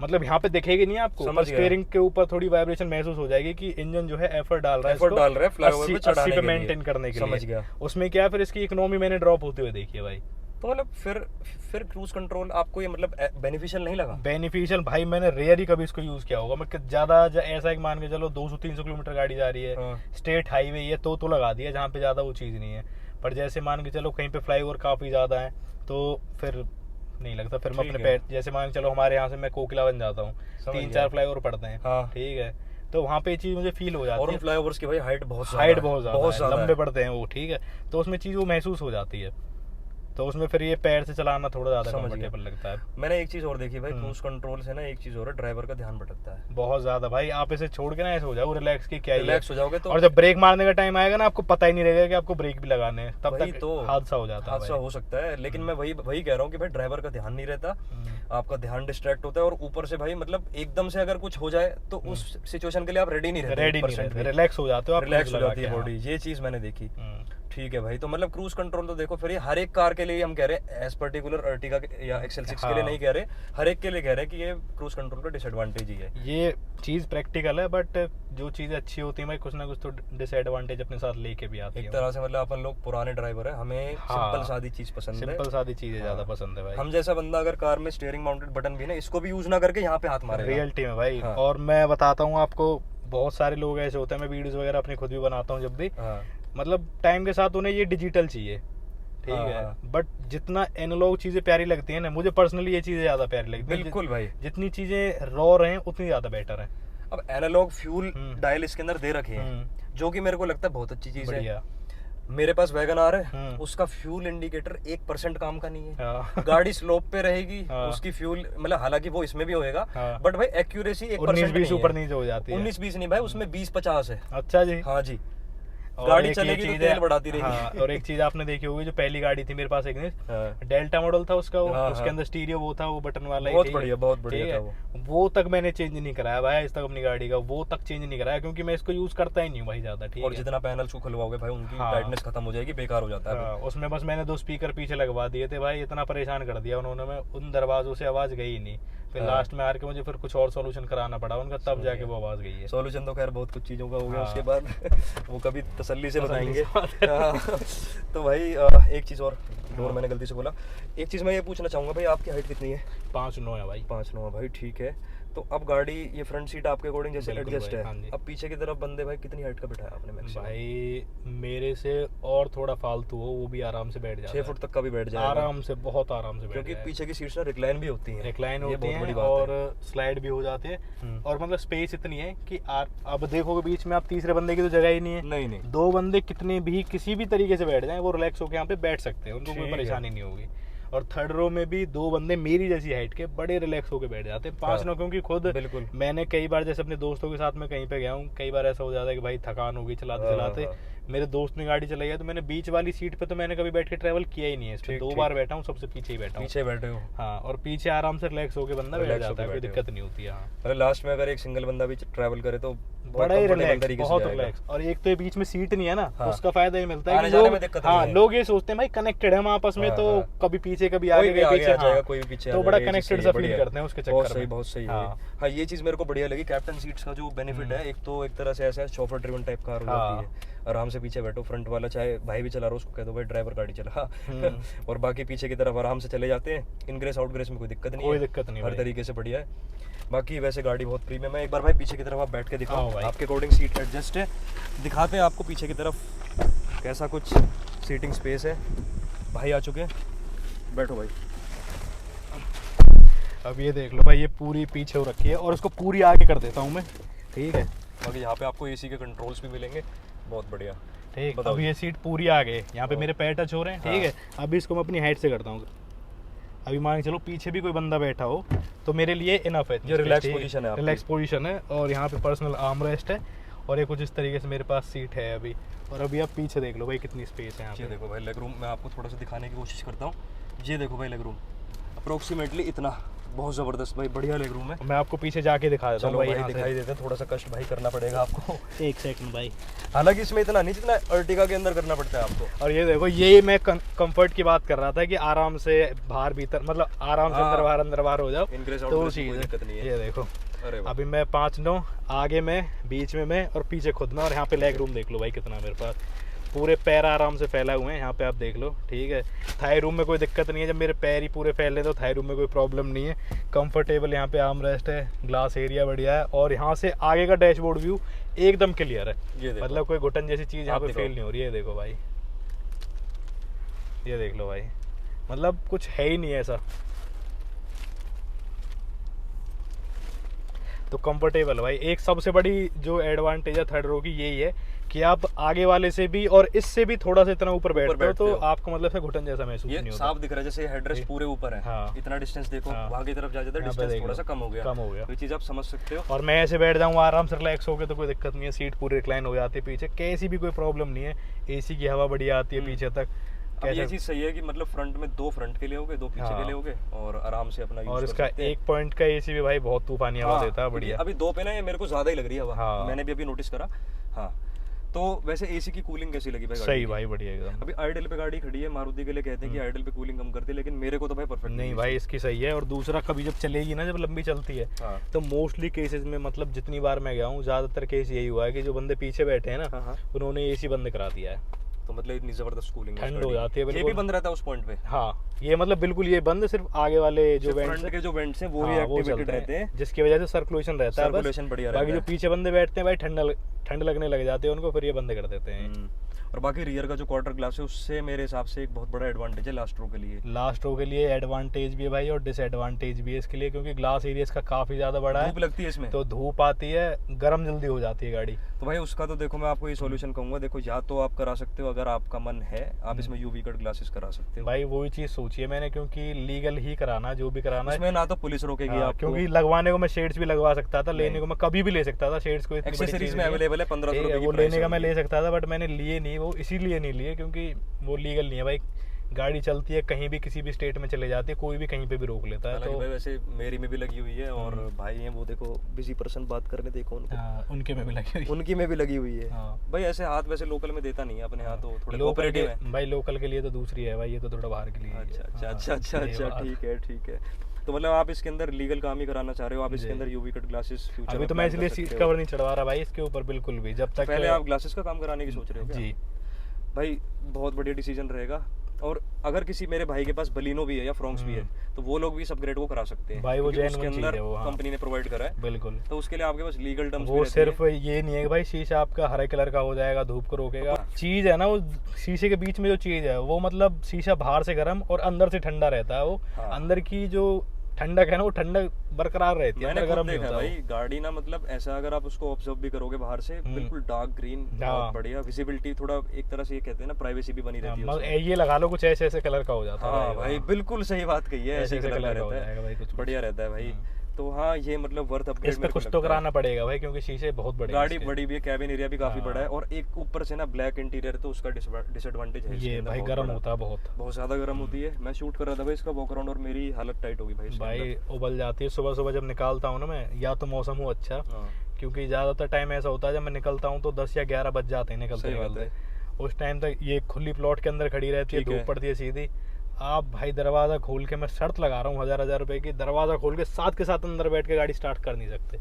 मतलब यहाँ पे दिखेगी नहीं आपको, समझ पर गया। स्टीयरिंग के ऊपर थोड़ी वाइब्रेशन महसूस हो जाएगी कि इंजन जो है एफर्ट डाल रहा है, एफर्ट इसको डाल रहा है फ्लाईओवर पे 80 चढ़ाने पे के लिए। मेंटेन करने के लिए। समझ गया। उसमें क्या है, फिर इसकी इकोनॉमी मैंने ड्रॉप होते हुए देखी है भाई। तो मतलब फिर क्रूज कंट्रोल आपको ये मतलब बेनिफिशियल नहीं लगा? बेनिफिशियल भाई, मैंने रेयर ही कभी इसको यूज किया होगा। मैं ज्यादा ऐसा है कि मान के चलो 200-300 किलोमीटर गाड़ी जा रही है, हाँ। स्टेट हाईवे ये तो लगा दिया जहाँ पे ज्यादा वो चीज नहीं है। पर जैसे मान के चलो कहीं पे फ्लाईओवर काफी ज्यादा है तो फिर नहीं लगता। फिर मैं ठीक अपने है। पैर, जैसे मान के चलो हमारे यहाँ से मैं कोकिला बन जाता हूँ, समझ 3-4 गया। फ्लाईओवर पड़ते हैं, हाँ। ठीक है, तो वहाँ पे ये चीज मुझे फील हो और जाती उन है। फ्लाईओवर्स की भाई हाइट बहुत ज्यादा हाइट है, बहुत ज्यादा है, लंबे पड़ते हैं वो, ठीक है, तो उसमें चीज वो महसूस हो जाती है। तो उसमें फिर ये पैर से चलाना थोड़ा ज्यादा समझ गया। कंफर्टेबल लगता है। मैंने एक चीज और देखी भाई, क्रूज कंट्रोल से ना एक चीज और है, ड्राइवर का ध्यान भटकता है। बहुत ज्यादा भाई, आप इसे छोड़ के ना ऐसे हो जाओ रिलैक्स की, क्या ही है। रिलैक्स हो जाओगे तो और जब ब्रेक मारने का टाइम आएगा ना, आपको पता ही नहीं रहेगा कि आपको ब्रेक भी लगाने हैं, तब वही तक तो हादसा हो जाता है हादसा भाई। हो सकता है। लेकिन मैं वही कह रहा हूँ कि भाई ड्राइवर का ध्यान नहीं रहता, आपका ध्यान डिस्ट्रैक्ट होता है, और ऊपर से भाई मतलब एकदम से अगर कुछ हो जाए तो उस सिचुएशन के लिए आप रेडी नहीं रहते, रेडी नहीं रहते, रिलैक्स हो जाते हो आप, रिलैक्स हो लगा जाती के, है हाँ। बॉडी। ये चीज मैंने देखी। ठीक है भाई, तो मतलब क्रूज कंट्रोल तो देखो फिर ये हर एक कार के लिए हम कह रहे हैं, एज पर्टिकुलर अर्टिगा या XL6 के लिए नहीं कह रहे, हर एक के लिए कह रहे हैं कि ये क्रूज कंट्रोल का डिसएडवांटेज ही है। ये चीज प्रैक्टिकल है, बट जो चीज अच्छी होती है भाई, कुछ ना कुछ तो डिसएडवांटेज अपने साथ लेके भी आती है। एक तरह से मतलब अपन लोग पुराने ड्राइवर है, हमें हाँ, सिंपल सादी चीज पसंद है। सिंपल सादी चीजें ज्यादा हाँ। पसंद है भाई। हम जैसा बंदा अगर कार में स्टीयरिंग माउंटेड बटन भी है ना, इसको भी यूज ना करके यहाँ पे हाथ मारेगा। रियलिटी में भाई। हाँ। और मैं बताता हूँ आपको, बहुत सारे लोग ऐसे होते हैं, मैं वीडियोस वगैरह अपनी खुद भी बनाता हूँ जब भी, हाँ। मतलब टाइम के साथ उन्हें ये डिजिटल चाहिए, ठीक हाँ, है, हाँ। बट जितना एनालॉग चीजें प्यारी लगती है ना, मुझे पर्सनली ये चीजें ज्यादा प्यारी लगती है। बिल्कुल भाई। जितनी चीजें रॉ रहे उतनी ज्यादा बेटर है। अब एनालॉग फ्यूल डायल इसके अंदर दे रखे हैं, हम्म। जो कि मेरे को लगता है बहुत अच्छी चीज है। बढ़िया। मेरे पास वैगन आर है, उसका फ्यूल इंडिकेटर 1% काम का नहीं है। गाड़ी स्लोप पे रहेगी, उसकी फ्यूल मतलब हालांकि वो इसमें भी होएगा, बट भाई एक्यूरेसी 1% 19-20 ऊपर नीचे हो जाती है। 19-20 नहीं भाई, उसमें 20-50 है। अच्छा जी। हाँ जी, और गाड़ी एक चलेगी ये तो चीज़ तेल है, बढ़ाती रहेगी। हाँ, और एक चीज आपने देखी होगी, जो पहली गाड़ी थी मेरे पास एक डेल्टा मॉडल था उसका, वो उसके अंदर स्टीरियो वो था, वो बटन वाला ही, बहुत बढ़िया, बहुत बढ़िया था वो तक मैंने चेंज नहीं कराया भाई आज तक अपनी गाड़ी का, वो तक चेंज नहीं कराया क्योंकि मैं इसको यूज करता ही नहीं हूँ भाई ज्यादा। ठीक है, और जितना पैनल को खुलवाओगे भाई उनकी टाइटनेस खत्म हो जाएगी, बेकार हो जाता है। उसमें बस मैंने 2 स्पीकर पीछे लगवा दिए थे भाई, इतना परेशान कर दिया उन्होंने, मैं उन दरवाजों से आवाज गई नहीं, फिर लास्ट में आके मुझे फिर कुछ और सॉल्यूशन कराना पड़ा उनका, तब जाके वो आवाज गई है। सॉल्यूशन तो खैर बहुत कुछ चीजों का हो गया उसके बाद वो कभी तसल्ली से बताएंगे। तो भाई एक चीज और मैंने गलती से बोला, एक चीज मैं ये पूछना चाहूंगा भाई, आपकी हाइट कितनी है? 5'9" है भाई। 5'9" है भाई, ठीक है। तो अब गाड़ी ये फ्रंट सीट आपके अकॉर्डिंग जैसे एडजस्ट है, हाँ, अब पीछे की तरफ बंदे भाई कितनी हाइट का बिठाया आपने मैक्सिमम? भाई मेरे से और थोड़ा फालतू हो वो भी आराम से बैठ जाता है, 6 फुट तक का भी बैठ जाएगा आराम से, बहुत आराम से बैठ क्योंकि जाएगा। पीछे की सीट्स ना रिक्लाइन भी होती हैं, रिक्लाइन ये होती बहुत बड़ी हैं बात और स्लाइड भी हो जाती है, और मतलब स्पेस इतनी है कि अब देखोगे बीच में आप तीसरे बंदे की तो जगह ही नहीं है। नहीं 2 बंदे कितने भी किसी भी तरीके से बैठ जाएं, वो रिलैक्स होकर यहाँ पे बैठ सकते हैं, उनको कोई परेशानी नहीं होगी। और थर्ड रो में भी 2 बंदे मेरी जैसी हाइट के बड़े रिलैक्स होकर बैठ जाते हैं। 5'9" क्योंकि खुद बिल्कुल मैंने कई बार जैसे अपने दोस्तों के साथ में कहीं पे गया हूँ, कई बार ऐसा हो जाता है कि भाई थकान होगी चलाते चलाते, मेरे दोस्त ने गाड़ी चलाई है तो मैंने बीच वाली सीट पे तो मैंने कभी बैठ के ट्रैवल किया ही नहीं है, इस पे 2 बार बैठा हूँ, सबसे पीछे ही बैठा हूँ। पीछे बैठे हो? हाँ, और पीछे आराम से रिलैक्स होकर बंदा बैठ जाता है, कोई दिक्कत नहीं होती है। अरे लास्ट में अगर एक सिंगल बंदा भी ट्रैवल करे तो बड़ा ही रिलैक्स, बहुत रिलैक्स। और एक तो बीच में सीट नहीं है ना, उसका फायदा ये मिलता है कि लोग ये सोचते हैं भाई कनेक्टेड है हम आपस में, तो कभी पीछे कभी आगे जाएगा, कोई भी पीछे तो बड़ा कनेक्टेड सा फील करते हैं उसके चक्कर में। बहुत सही। हाँ, ये चीज मेरे को बढ़िया लगी, कैप्टन सीट्स का जो बेनिफिट है, एक तो एक तरह से ऐसा है शोफर ड्रिवन टाइप कार हो जाती है, आराम से पीछे बैठो, फ्रंट वाला चाहे भाई भी चला रहा हो उसको कह दो भाई ड्राइवर गाड़ी चला, और बाकी पीछे की तरफ आराम से चले जाते हैं, इनग्रेस आउटग्रेस में कोई दिक्कत नहीं, हर तरीके से बढ़िया है। बाकी वैसे गाड़ी बहुत प्रीमियम है। एक बार भाई पीछे की तरफ आप बैठ के दिखाओ, आपके अकॉर्डिंग सीट एडजस्ट है, दिखाते हैं आपको पीछे की तरफ कैसा कुछ सीटिंग स्पेस है। भाई आ चुके हैं, बैठो भाई। अब ये देख लो भाई, ये पूरी पीछे हो रखी है और इसको पूरी आगे कर देता हूँ मैं, ठीक है। बाकी यहाँ पे आपको एसी के कंट्रोल्स भी मिलेंगे, बहुत बढ़िया, ठीक। अब ये सीट पूरी आगे है, यहाँ पे मेरे पैर टच हो रहे हैं, ठीक है। अभी इसको मैं अपनी हाइट से करता हूँ, अभी मान के चलो पीछे भी कोई बंदा बैठा हो तो मेरे लिए इनफ है, ये रिलैक्स पोजीशन है, रिलैक्स पोजीशन है। और यहाँ पे पर्सनल आर्म रेस्ट है, और ये कुछ इस तरीके से मेरे पास सीट है अभी। और अभी आप पीछे देख लो भाई कितनी स्पेस है यहाँ पे। ये देखो भाई लेग रूम, मैं आपको थोड़ा सा दिखाने की कोशिश करता हूँ। ये देखो भाई लेग रूम अप्रोक्सीमेटली इतना, बहुत ज़बरदस्त भाई, बढ़िया लेग रूम है। मैं आपको पीछे जाके दिखा देता हूँ भाई, दिखाई देते हैं, थोड़ा सा कष्ट भाई करना पड़ेगा आपको। एक सेकंड भाई, हालांकि इसमें इतना नहीं जितना अर्टिगा के अंदर करना पड़ता है आपको। और ये देखो, ये मैं कंफर्ट की बात कर रहा था कि आराम से बाहर भीतर, मतलब आराम से अंदर बाहर हो जाओ, तो चीज़ है। ये देखो अभी मैं 5'9", आगे में, बीच में मैं, और पीछे खुद में। और यहाँ पे लेग रूम देख लो भाई कितना मेरे पास, पूरे पैर आराम से फैला हुए हैं यहाँ पे, आप देख लो, ठीक है। थाई रूम में कोई दिक्कत नहीं है, जब मेरे पैर ही पूरे फैले तो थाई रूम में कोई प्रॉब्लम नहीं है। कंफर्टेबल यहाँ पे आर्म रेस्ट है, ग्लास एरिया बढ़िया है, और यहाँ से आगे का डैशबोर्ड व्यू एकदम क्लियर है, मतलब कोई घुटन जैसी चीज़ यहाँ पे फील नहीं हो रही है। देखो भाई, ये देख लो भाई, मतलब कुछ है ही नहीं ऐसा, तो कंफर्टेबल भाई। एक सबसे बड़ी जो एडवांटेज है थर्ड रो की यही है कि आप आगे वाले से भी और इससे भी थोड़ा सा इतना ऊपर बैठते हो तो आपको मतलब से घुटन जैसा महसूस नहीं होता। साफ दिख रहा है, जैसे हेडरेस्ट पूरे ऊपर है। हाँ। इतना डिस्टेंस देखो, वहां की तरफ जाते डिस्टेंस थोड़ा सा कम हो गया, ये चीज आप समझ सकते हो। और मैं ऐसे बैठ जाऊँ आराम से रिलैक्स होकर तो कोई दिक्कत नहीं है, सीट पूरी रिक्लाइन हो जाती है पीछे, कैसी भी कोई प्रॉब्लम नहीं है, एसी की हवा बढ़िया आती है पीछे तक। ये चीज सही है कि मतलब फ्रंट में 2 फ्रंट के लिए होगे, 2 पीछे के लिए होगे, और आराम से अपना यूज और इसका 1 पॉइंट का एसी भी भाई बहुत तूफानी हवा देता है, बढ़िया। अभी 2 पे ना ये मेरे को ज्यादा ही लग रही है हवा, मैंने भी अभी नोटिस करा। हाँ, तो वैसे एसी की कूलिंग कैसी लगी भाई? सही भाई, बढ़िया एकदम। अभी आइडल पे गाड़ी खड़ी है, मारुति के लिए कहते हैं कि आइडल पे कूलिंग कम करती है, लेकिन मेरे को तो भाई परफेक्ट नहीं भाई, इसकी सही है। और दूसरा, कभी जब चलेगी ना, जब लंबी चलती है, तो मोस्टली केसेस में, मतलब जितनी बार मैं गया हूँ, ज्यादातर केस यही हुआ है कि जो बंदे पीछे बैठे हैं ना, उन्होंने एसी बंद करा दिया है, तो मतलब इतनी जबरदस्त कूलिंग ठंड हो जाती है, ये भी बंद रहता है उस पॉइंट पे। हाँ, ये मतलब बिल्कुल ये बंद, सिर्फ आगे वाले जो वेंट्स फ्रंट के जो वेंट्स हैं वो ही हाँ, एक्टिवेटेड चलते रहते हैं, जिसकी वजह से सर्कुलेशन रहता है बस। सर्कुलेशन बढ़िया रहता बाकी है। जो पीछे बंदे बैठते हैं भाई ठंड लगने लग जाती है उनको, फिर ये बंद कर देते हैं। और बाकी रियर का जो क्वार्टर ग्लास है उससे मेरे हिसाब से एक बहुत बड़ा एडवांटेज है लास्ट रो के लिए। लास्ट रो के लिए एडवांटेज भी है भाई और डिसएडवांटेज भी है इसके लिए, क्योंकि ग्लास एरिया इसका काफी ज्यादा बड़ा है, धूप लगती है इसमें तो धूप आती है, गर्म जल्दी हो जाती है गाड़ी। तो भाई उसका तो देखो मैं आपको ये सॉल्यूशन कहूंगा, देखो या तो आप करा सकते हो, अगर आपका मन है आप इसमें यूवी कट ग्लासेस करा सकते हो भाई वही चीज सोची है मैंने, क्योंकि लीगल ही कराना जो भी कराना है। इसमें ना तो पुलिस रोकेगी हाँ, आपको, क्योंकि लगवाने को मैं शेड्स भी लगवा सकता था, लेने को मैं कभी भी ले सकता था शेड्स को, एक्सेसरीज में अवेलेबल है 1500 रुपए की वो प्राइस लेने का है मैं उनकी। ले सकता था, बट मैंने लिए नहीं, वो इसीलिए नहीं लिए क्योंकि वो लीगल नहीं है भाई। गाड़ी चलती है कहीं भी किसी भी स्टेट में चले जाती है, कोई भी कहीं पे भी रोक लेता है। हालांकि तो भाई वैसे मेरी में भी लगी हुई है और भाई हैं वो देखो बिजी पर्सन बात करने देखो उनको, हाँ, उनके में भी लगी हुई है। उनकी में भी लगी हुई है। हाँ। भाई ऐसे हाथ वैसे लोकल में देता नहीं है अपने हाथ, तो थोड़े लोकल कोऑपरेटिव है। के भाई लोकल के लिए तो दूसरी है भाई, ये तो थोड़ा बाहर के लिए ही है। अच्छा अच्छा हाँ, अच्छा अच्छा ये अच्छा बात। ठीक है। तो मतलब आप इसके अंदर लीगल काम ही कराना चाह रहे हो, आप इसके जी। अंदर यूवी कट ग्लासेस फ्यूचर अभी तो मैं इसलिए सीट कवर नहीं चढ़वा रहा भाई इसके ऊपर बिल्कुल भी, जब तक पहले आप ग्लासेस का काम कराने की सोच रहे हो क्या? जी भाई बहुत बढ़िया डिसीजन रहेगा। और अगर किसी मेरे भाई के पास बलिनो भी है या फ्रोंक्स भी है तो वो लोग भी इस अपग्रेड को करा सकते हैं भाई, वो क्योंकि उसके genuine चीज़ अंदर है वो, हाँ। कंपनी ने प्रोवाइड करा है, बिल्कुल। तो उसके लिए आपके पास लीगल टर्म्स वो सिर्फ ये नहीं है कि भाई शीशा आपका हरे कलर का हो जाएगा, धूप को रोकेगा। चीज है ना वो शीशे के बीच में जो चीज है वो मतलब शीशा बाहर से गर्म और अंदर से ठंडा रहता है। वो हाँ। अंदर की जो ठंडक है ना वो ठंडक बरकरार रहती है, मैंने अंदर खुद गर्म नहीं देखा होता भाई वो। गाड़ी ना, मतलब ऐसा अगर आप उसको ऑब्जर्व भी करोगे बाहर से बिल्कुल डार्क ग्रीन, हाँ। बहुत बढ़िया विजिबिलिटी, थोड़ा एक तरह से ये कहते हैं ना प्राइवेसी भी बनी रहती है हाँ, उसमें। ये लगा लो कुछ ऐसे ऐसे कलर का हो जाता है हाँ भाई बिल्कुल सही बात कही है, ऐसे ऐसे कलर का कलर का हो रहता जाएगा भाई है, कुछ बढ़िया रहता है भाई। तो हाँ ये मतलब वर्थ अपग्रेड इस पे कुछ तो कराना पड़ेगा भाई, क्योंकि शीशे बहुत बड़े हैं गाड़ी इसके। बड़ी भी है, कैबिन एरिया भी काफी हाँ। बड़ा है और एक ऊपर से ना ब्लैक इंटीरियर, तो उसका डिसएडवांटेज है इसके ये अंदर भाई बहुत गर्म बड़ा। होता है बहुत बहुत ज्यादा गर्म होती है। मैं शूट कर रहा था भाई इसका वॉक अराउंड और मेरी हालत टाइट होगी भाई इसके भाई उबल जाती है सुबह सुबह जब निकालता हूँ ना मैं, या तो मौसम हो अच्छा, अंदर। हाँ, क्योंकि ज़्यादातर टाइम ऐसा होता है जब मैं निकलता हूँ तो 10 या 11 बज जाते हैं निकलते सही बात निकलते। उस टाइम तक ये खुली प्लॉट के अंदर खड़ी रहती है, ठीक है। धूप पड़ती है सीधी। आप भाई दरवाज़ा खोल के, मैं शर्त लगा रहा हूँ 1000 रुपए की, दरवाज़ा खोल के साथ अंदर बैठ के गाड़ी स्टार्ट कर नहीं सकते।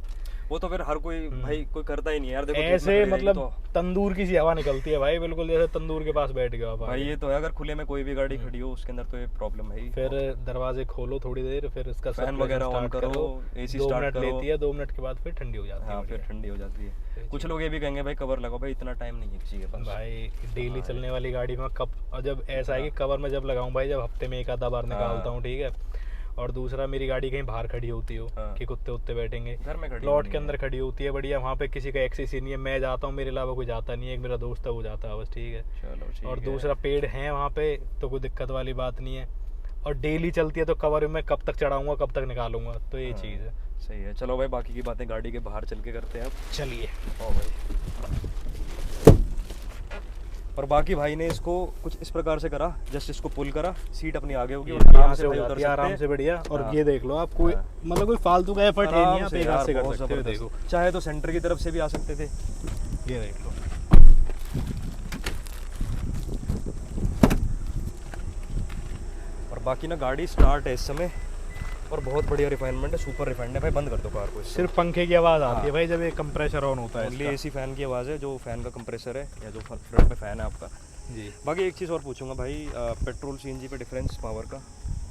वो तो फिर हर कोई भाई कोई करता ही नहीं है यार, देखो धूप में ऐसे खड़ी रहेगी मतलब तो तंदूर की सी हवा निकलती है भाई, बिल्कुल जैसे तंदूर के पास बैठ गए आप भाई आगे। ये तो है, अगर खुले में कोई भी गाड़ी खड़ी हो उसके अंदर तो ये प्रॉब्लम है ही। फिर दरवाजे खोलो थोड़ी देर, फिर इसका फैन circulation वगैरह ऑन start करो, AC 2 start मिनट करो। लेती है, 2 मिनट के बाद फिर ठंडी हो जाती है हाँ फिर बढ़िया। ठंडी हो जाती है। ये कुछ चीज़ लोग ये भी कहेंगे भाई कवर लगाओ, भाई इतना टाइम नहीं है किसी के पास। भाई डेली चलने वाली गाड़ी में कब, और जब ऐसा है कि कवर में जब लगाऊं भाई, जब हफ्ते में एक आधा बार निकालता हूँ, ठीक है। और दूसरा मेरी गाड़ी कहीं बाहर खड़ी होती हो हाँ। कि कुत्ते उत्ते बैठेंगे, घर में खड़ी प्लॉट होनी के है। अंदर खड़ी होती है बढ़िया, वहाँ पे किसी का एक्सेस ही नहीं है। मैं जाता हूँ, मेरे अलावा कोई जाता नहीं है, एक मेरा दोस्त है वो जाता है बस, ठीक है। चलो ठीक और है। दूसरा पेड़ है वहाँ पे, तो कोई दिक्कत वाली बात नहीं है। और डेली चलती है तो कवर में कब तक चढ़ाऊंगा कब तक निकालूंगा, तो ये हाँ, चीज़ है। सही है। चलो भाई बाकी की बातें गाड़ी के बाहर चल के करते हैं अब। चलिए। ओ भाई, और बाकी भाई ने इसको कुछ इस प्रकार से करा, जस्ट इसको पुल करा, सीट अपनी आगे होगी और आराम आराम से से हो भाई उतर जाती सकते है, आराम हैं। से बढ़िया। और हाँ। ये देख लो आप, कोई हाँ। मतलब कोई फालतू का एफर्ट है नहीं, आराम आप से एक हाथ यार, से कर बहुत सकते हो। जबरदस्त। देखो चाहे तो सेंटर की तरफ से भी आ सकते थे। ये देख लो। और बाकी ना गाड़ी स्टार्ट है इस समय और बहुत बढ़िया रिफाइनमेंट है, सुपर रिफाइंड है भाई। बंद कर दो कार को, सिर्फ पंखे की आवाज़ आती है हाँ। भाई जब ये कंप्रेसर ऑन होता है ओनली इसका। एसी फैन की आवाज़ है, जो फैन का कंप्रेसर है या जो फ्रंट में फैन है आपका। जी बाकी एक चीज़ और पूछूंगा भाई, पेट्रोल सीएनजी पे डिफरेंस पावर का?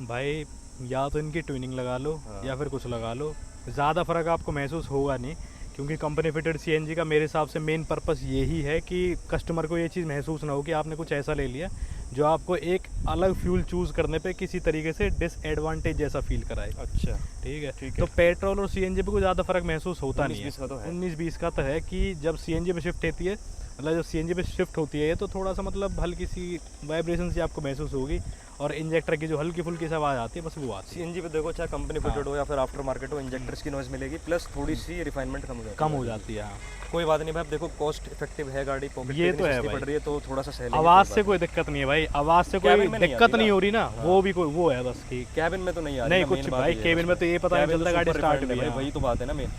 भाई, या तो इनकी ट्यूनिंग लगा लो हाँ। या फिर कुछ लगा लो, ज़्यादा फ़र्क आपको महसूस होगा नहीं, क्योंकि कंपनी फिटेड सीएनजी का मेरे हिसाब से मेन पर्पस यही है कि कस्टमर को ये चीज़ महसूस ना हो कि आपने कुछ ऐसा ले लिया जो आपको एक अलग फ्यूल चूज़ करने पे किसी तरीके से डिसएडवांटेज जैसा फील कराए। अच्छा ठीक है। ठीक है। तो पेट्रोल और सीएनजी पे कोई ज़्यादा फर्क महसूस होता नहीं 19-20 का तो है। 19-20 का तो है कि जब सीएनजी में शिफ्ट होती है, मतलब जब सीएनजी पे शिफ्ट होती है ये, तो थोड़ा सा मतलब हल्की सी वाइब्रेशन सी आपको महसूस होगी, और इंजेक्टर की जो हल्की फुल्की सी आवाज़ आती है बस वो आती है। सीएनजी पे देखो चाहे कंपनी फिटेड हो या फिर आफ्टर मार्केट हो, इंजेक्टर्स की नॉइज मिलेगी, प्लस थोड़ी सी रिफाइनमेंट कम हो जाती है। कम हो जाती है। हाँ, कोई बात नहीं भाई, अब देखो कॉस्ट इफेक्टिव है गाड़ी, पॉकेट ये पे तो है सस्ती भाई। पड़ रही है तो थोड़ा सा सहलेंगे, आवाज़ कोई से बात कोई दिक्कत नहीं है भाई, आवाज़ से कोई कैबिन में नहीं दिक्कत आती नहीं ना। हो रही ना, वो भी कोई वो है बस कि नहीं। कैबिन में तो नहीं आ रही नहीं ना, कुछ main बात भाई, ये है केबिन बस। में तो ये पता नहीं कैबिन चलता तो गाड़ी super स्टार्ट refined है हुई है। भाई, वही तो बात है ना मेन।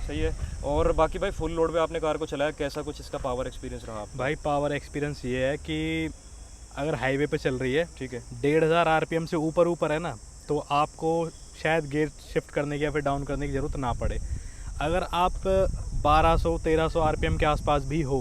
सही है। और बाकी भाई फुल लोड पे आपने कार को चलाया, कैसा कुछ इसका पावर एक्सपीरियंस रहा आपका? भाई पावर एक्सपीरियंस ये है कि अगर हाईवे पे चल रही है, ठीक है। 1500 आरपीएम से ऊपर है ना, तो आपको शायद गियर शिफ्ट करने की या फिर डाउन करने की ज़रूरत ना पड़े। अगर आप 1200-1300 आरपीएम के आसपास भी हो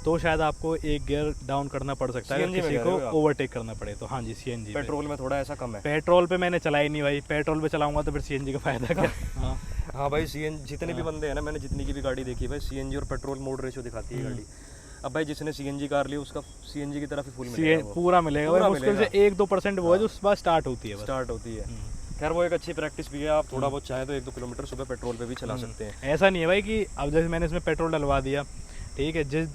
तो शायद आपको एक गियर डाउन करना पड़ सकता है, CNG में किसी कह को रहे हो आप? ओवरटेक करना पड़े तो। हाँ जी, सीएनजी। पेट्रोल में थोड़ा ऐसा कम है। पेट्रोल पे मैंने चलाई नहीं भाई, पेट्रोल पे चलाऊंगा तो फिर सीएनजी का फायदा क्या। हाँ हाँ भाई, सीएनजी जितने भी बंदे हैं ना, मैंने जितनी की भी गाड़ी देखी है भाई, सीएनजी और पेट्रोल मोड रेशियो दिखाती है गाड़ी। अब भाई जिसने सीएनजी कार ली उसका सीएनजी की तरफ ही फुल मिलेगा वो। पूरा मिलेगा भाई, पूरा मुश्किल से 1-2% वो है जो उस बार स्टार्ट होती है बस। स्टार्ट होती है। खैर वो एक अच्छी प्रैक्टिस भी है, आप थोड़ा बहुत चाहें तो 1-2 किलोमीटर सुबह पेट्रोल पे भी चला सकते हैं। ऐसा नहीं है भाई कि अब जैसे मैंने इसमें पेट्रोल डलवा दिया, ठीक है, जिस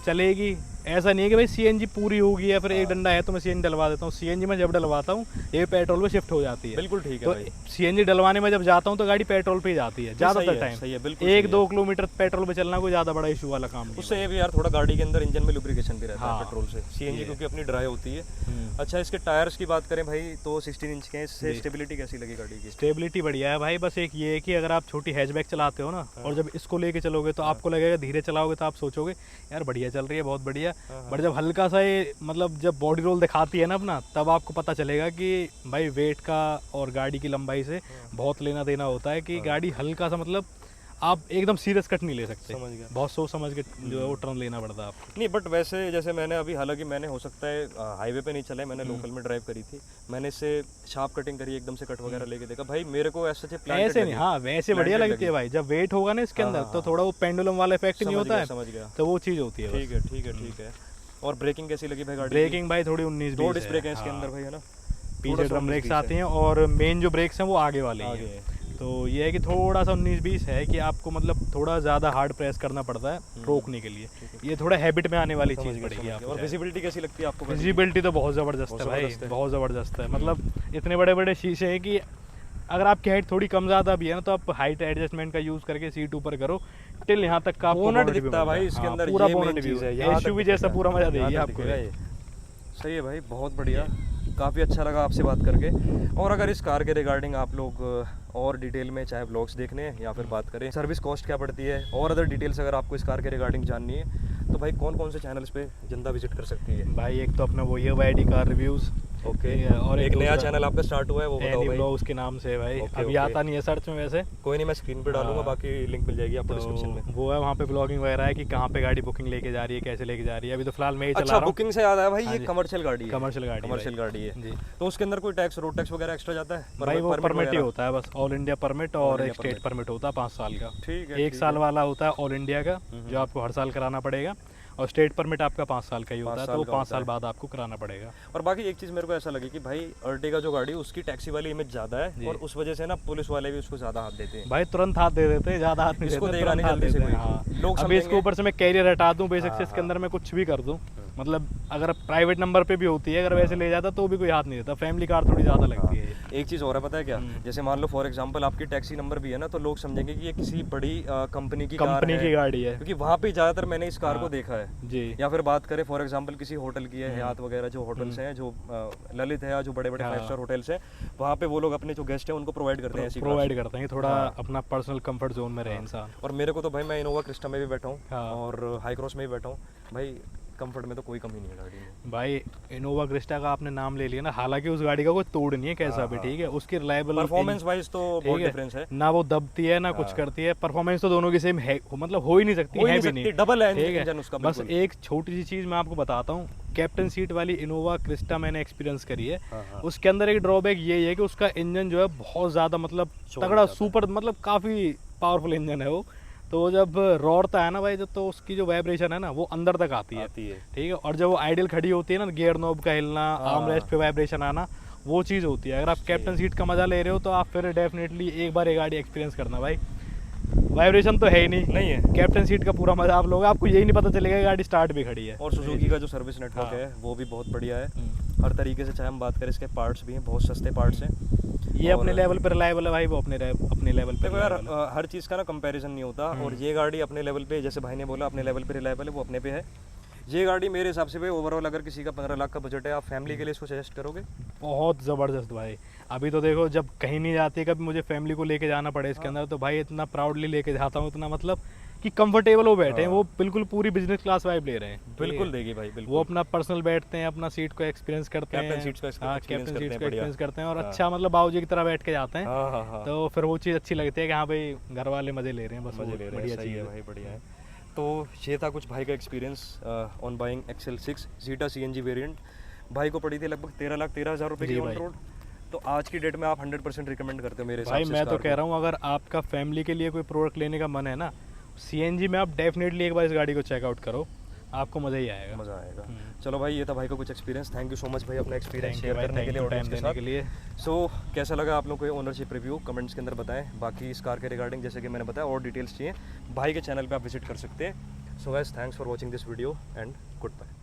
चलेगी, ऐसा नहीं है कि भाई सीएनजी पूरी होगी या फिर एक डंडा है तो मैं सीएनजी डलवा देता हूँ। सीएनजी में जब डलवाता हूँ ये पेट्रोल पे शिफ्ट हो जाती है। बिल्कुल ठीक है तो भाई। सीएनजी डलवाने में जब जाता हूँ तो गाड़ी पेट्रोल पे ही जाती है ज़्यादातर टाइम। सही है, बिल्कुल 1-2 किलोमीटर पेट्रोल पे चलना कोई ज़्यादा बड़ा इशू वाला काम नहीं है। उससे ये भी यार थोड़ा गाड़ी के अंदर इंजन में लुब्रिकेशन भी रहता है हाँ, पेट्रोल से। सीएनजी क्योंकि अपनी ड्राई होती है। हम्म। अच्छा, इसके टायर्स की बात करें भाई तो 16 इंच के हैं, इससे स्टेबिलिटी कैसी लगी गाड़ी की? स्टेबिलिटी बढ़िया है भाई, बस एक ये है कि अगर आप छोटी हैचबैक चलाते हो ना और जब इसको लेके चलोगे तो आपको लगेगा, धीरे चलाओगे तो आप सोचोगे यार बढ़िया चल रही है, बहुत बढ़िया। बट जब हल्का सा ये मतलब जब बॉडी रोल दिखाती है ना अपना, तब आपको पता चलेगा कि भाई वेट का और गाड़ी की लंबाई से बहुत लेना देना होता है कि गाड़ी हल्का सा मतलब आप एकदम सीरियस कट नहीं ले सकते। समझ गया। बहुत सोच समझ के जो है वो टर्न लेना पड़ता है आपको। नहीं, बट वैसे जैसे मैंने अभी, हालांकि मैंने हो सकता है हाईवे पे नहीं चला है, मैंने लोकल में ड्राइव करी थी, मैंने इससे शार्प कटिंग करी, एकदम से कट वगैरह लेके देखा भाई, मेरे को ऐसे ऐसे नहीं, हाँ वैसे बढ़िया लगती है भाई। जब वेट होगा ना इसके अंदर तो थोड़ा वो पेंडुलम वाला इफेक्ट नहीं होता है, समझ गया। तो वो चीज़ होती है। ठीक है ठीक है ठीक है। और ब्रेकिंग कैसी लगी भाई गाड़ी? ब्रेकिंग भाई थोड़ी 19-20 दो डिस्क ब्रेक है इसके अंदर भाई, है ना? पीछे ड्रम ब्रेक्स आती हैं और मेन जो ब्रेक्स हैं वो आगे वाले ही हैं। तो ये है कि थोड़ा सा 19-20 है कि आपको मतलब थोड़ा ज़्यादा हार्ड प्रेस करना पड़ता है रोकने के लिए। ये थोड़ा हैबिट में आने वाली चीज़ पड़ेगी आपको। और विजिबिलिटी कैसी लगती है आपको? विजिबिलिटी तो बहुत ज़बरदस्त है भाई, बहुत ज़बरदस्त है। मतलब इतने बड़े बड़े शीशे हैं कि अगर आपकी हाइट थोड़ी कम ज़्यादा भी है ना तो आप हाइट एडजस्टमेंट का यूज़ करके सीट ऊपर करो, टिल यहाँ तक का बोनट दिखता है भाई इसके अंदर, पूरा ये बोनट मेन चीज़ है। एसयूवी जैसा पूरा मजा देगी आपको। सही है भाई, बहुत बढ़िया, काफ़ी अच्छा लगा आपसे बात करके। और अगर इस कार के रिगार्डिंग आप लोग और डिटेल में चाहे ब्लॉग्स देखने हैं या फिर बात करें सर्विस कॉस्ट क्या पड़ती है और अदर डिटेल्स अगर आपको इस कार के रिगार्डिंग जाननी है तो भाई कौन कौन से चैनल्स पे जनता विजिट कर सकती है? भाई एक तो अपना वो ये वाईडी कार रिव्यूज़, ओके, और एक नया चैनल आपका स्टार्ट हुआ है, वो बताओ भाई। ब्लॉग्स के नाम से भाई, अभी आता नहीं है सर्च में वैसे। कोई नहीं, मैं स्क्रीन पे डालूंगा, बाकी लिंक मिल जाएगी आपको डिस्क्रिप्शन में। वो है वहाँ पे ब्लॉगिंग वगैरह है कि कहाँ पे गाड़ी बुकिंग लेके जा रही है, कैसे लेके जा रही है। अभी तो फिलहाल मैं ही चला रहा हूँ। बुकिंग से याद आया भाई, ये कमर्शियल गाड़ी है। कमर्शियल गाड़ी है जी। तो उसके अंदर कोई टैक्स, रोड टैक्स वगैरह एक्स्ट्रा जाता है? भाई वो परमिट ही होता है बस, ऑल इंडिया परमिट और एक स्टेट परमिट होता है 5 साल का। ठीक है। 1 साल वाला होता है ऑल इंडिया का जो आपको हर साल कराना पड़ेगा, और स्टेट परमिट आपका 5 साल का ही होता है, तो वो 5 साल बाद आपको कराना पड़ेगा। और बाकी एक चीज़ मेरे को ऐसा लगी कि भाई अर्टिगा जो गाड़ी उसकी टैक्सी वाली इमेज ज़्यादा है और उस वजह से ना पुलिस वाले भी उसको ज़्यादा हाथ देते हैं। भाई तुरंत हाथ दे देते हैं, ज़्यादा हाथ नहीं देते, तुरंत हाथ देते हैं। हाँ, अभी इसके ऊपर से मैं कैरियर हटा दूँ बेशक से इसके अंदर मैं कुछ भी कर दूँ, मतलब अगर प्राइवेट नंबर पे भी होती है, अगर वैसे ले जाता तो भी कोई हाथ नहीं देता। फैमिली कार थोड़ी ज़्यादा लगती है। एक चीज़ और है, पता है क्या? जैसे मान लो फॉर एग्जांपल आपकी टैक्सी नंबर भी है ना, तो लोग समझेंगे कि ये किसी बड़ी कंपनी की गाड़ी है, क्योंकि वहाँ पे ज़्यादातर मैंने इस कार को देखा है जी। या फिर बात करें फॉर एग्जांपल किसी होटल की है, हयात वगैरह जो होटल्स हैं, जो ललित है या जो बड़े बड़े 5 स्टार होटल्स हैं, वहाँ पे वो लोग अपने जो गेस्ट हैं उनको प्रोवाइड करते हैं, प्रोवाइड करते हैं, थोड़ा अपना पर्सनल कंफर्ट जोन में रहे इंसान। और मेरे को तो भाई, मैं इनोवा क्रिस्टा में भी बैठा हूँ और हाई क्रॉस में भी बैठा हूँ भाई, कंफर्ट में तो कोई कमी नहीं है गाड़ी में। भाई इनोवा क्रिस्टा का आपने नाम ले लिया ना, हालांकि उस गाड़ी का कोई तोड़ नहीं है कैसा भी, ठीक है, उसकी रिलायबल परफॉर्मेंस वाइज तो बहुत डिफरेंस है ना, वो दबती है ना कुछ करती है। परफॉर्मेंस तो दोनों की सेम है, मतलब हो ही नहीं सकती, है भी नहीं, डबल इंजन उसका। बस एक छोटी सी चीज मैं आपको बताता हूँ, कैप्टन सीट वाली इनोवा क्रिस्टा मैंने एक्सपीरियंस करी है। उसके अंदर एक ड्रॉबैक ये है कि उसका इंजन जो है बहुत ज्यादा मतलब तगड़ा, सुपर, मतलब काफी पावरफुल इंजन है वो। तो जब रोड़ता है ना भाई, तो उसकी जो वाइब्रेशन है ना वो अंदर तक आती है, ठीक है। और जब वो आइडियल खड़ी होती है ना, गियर नॉब का हिलना, आर्म रेस्ट पे वाइब्रेशन आना, वो चीज़ होती है। अगर आप कैप्टन सीट का मजा ले रहे हो तो आप फिर डेफिनेटली एक बार ये गाड़ी एक्सपीरियंस करना भाई। वाइब्रेशन तो है ही नहीं है, कैप्टन सीट का पूरा मजा आप लोगे, आपको यही नहीं पता चलेगा गाड़ी स्टार्ट भी खड़ी है। और सुजुकी का जो सर्विस नेटवर्क है वो भी बहुत बढ़िया है हर तरीके से। चाहे हम बात करें, इसके पार्ट्स भी हैं, बहुत सस्ते पार्ट्स हैं, ये अपने लेवल पर रिलायबल है भाई, वो अपने लेवल पे। देखो यार, हर चीज़ का ना कंपैरिजन नहीं होता, और ये गाड़ी अपने लेवल पे, जैसे भाई ने बोला अपने लेवल पे रिलायबल है, वो अपने पे है। ये गाड़ी मेरे हिसाब से भाई ओवरऑल अगर किसी का 15 लाख का बजट है, आप फैमिली के लिए इसको सजेस्ट करोगे? बहुत ज़बरदस्त भाई। अभी तो देखो, जब कहीं नहीं जाती, कभी मुझे फैमिली को लेके जाना पड़े इसके अंदर, तो भाई इतना प्राउडली लेके जाता हूँ, इतना मतलब कि कंफर्टेबल हो बैठे हैं वो, बिल्कुल पूरी बिजनेस क्लास वाइब ले रहे हैं। बिल्कुल देगी भाई, बिल्कुल। वो अपना पर्सनल बैठते हैं, अपना सीट को एक्सपीरियंस करते हैं, कैप्टन सीट को एक्सपीरियंस करते हैं, और अच्छा मतलब बाबूजी की तरह बैठ के जाते हैं। तो फिर वो चीज़ अच्छी लगती है कि हाँ भाई घर वाले मजे ले रहे हैं, बस मजे ले रहे हैं। सही है भाई, बढ़िया है। तो ये था कुछ भाई का experience on buying XL6 zeta CNG variant. भाई को पड़ी थी लगभग 13,13,000 रुपये की जी ऑन भाई। रोड। तो आज की डेट में आप 100% रिकमेंड करते हो मेरे हिसाब भाई से मैं इस तो कार कह को? रहा हूँ अगर आपका फैमिली के लिए कोई प्रोडक्ट लेने का मन है ना, CNG में आप डेफिनेटली एक बार इस गाड़ी को चेकआउट करो, आपको मज़ा ही आएगा। मज़ा आएगा। चलो भाई, ये था भाई का कुछ experience. Thank you so much भाई अपना एक्सपीरियंस थैंक यू शेयर भाई, करने के थैंक लिए यू ऑडियंस टाइम के देने साथ। के लिए। सो कैसा लगा आप लोग को ये ओनरशिप रिव्यू कमेंट्स के अंदर बताएं। बाकी इस कार के रिगार्डिंग जैसे कि मैंने बताया और डिटेल्स चाहिए भाई के चैनल पे आप विजिट कर सकते हैं। So guys, thanks for watching this video and good bye.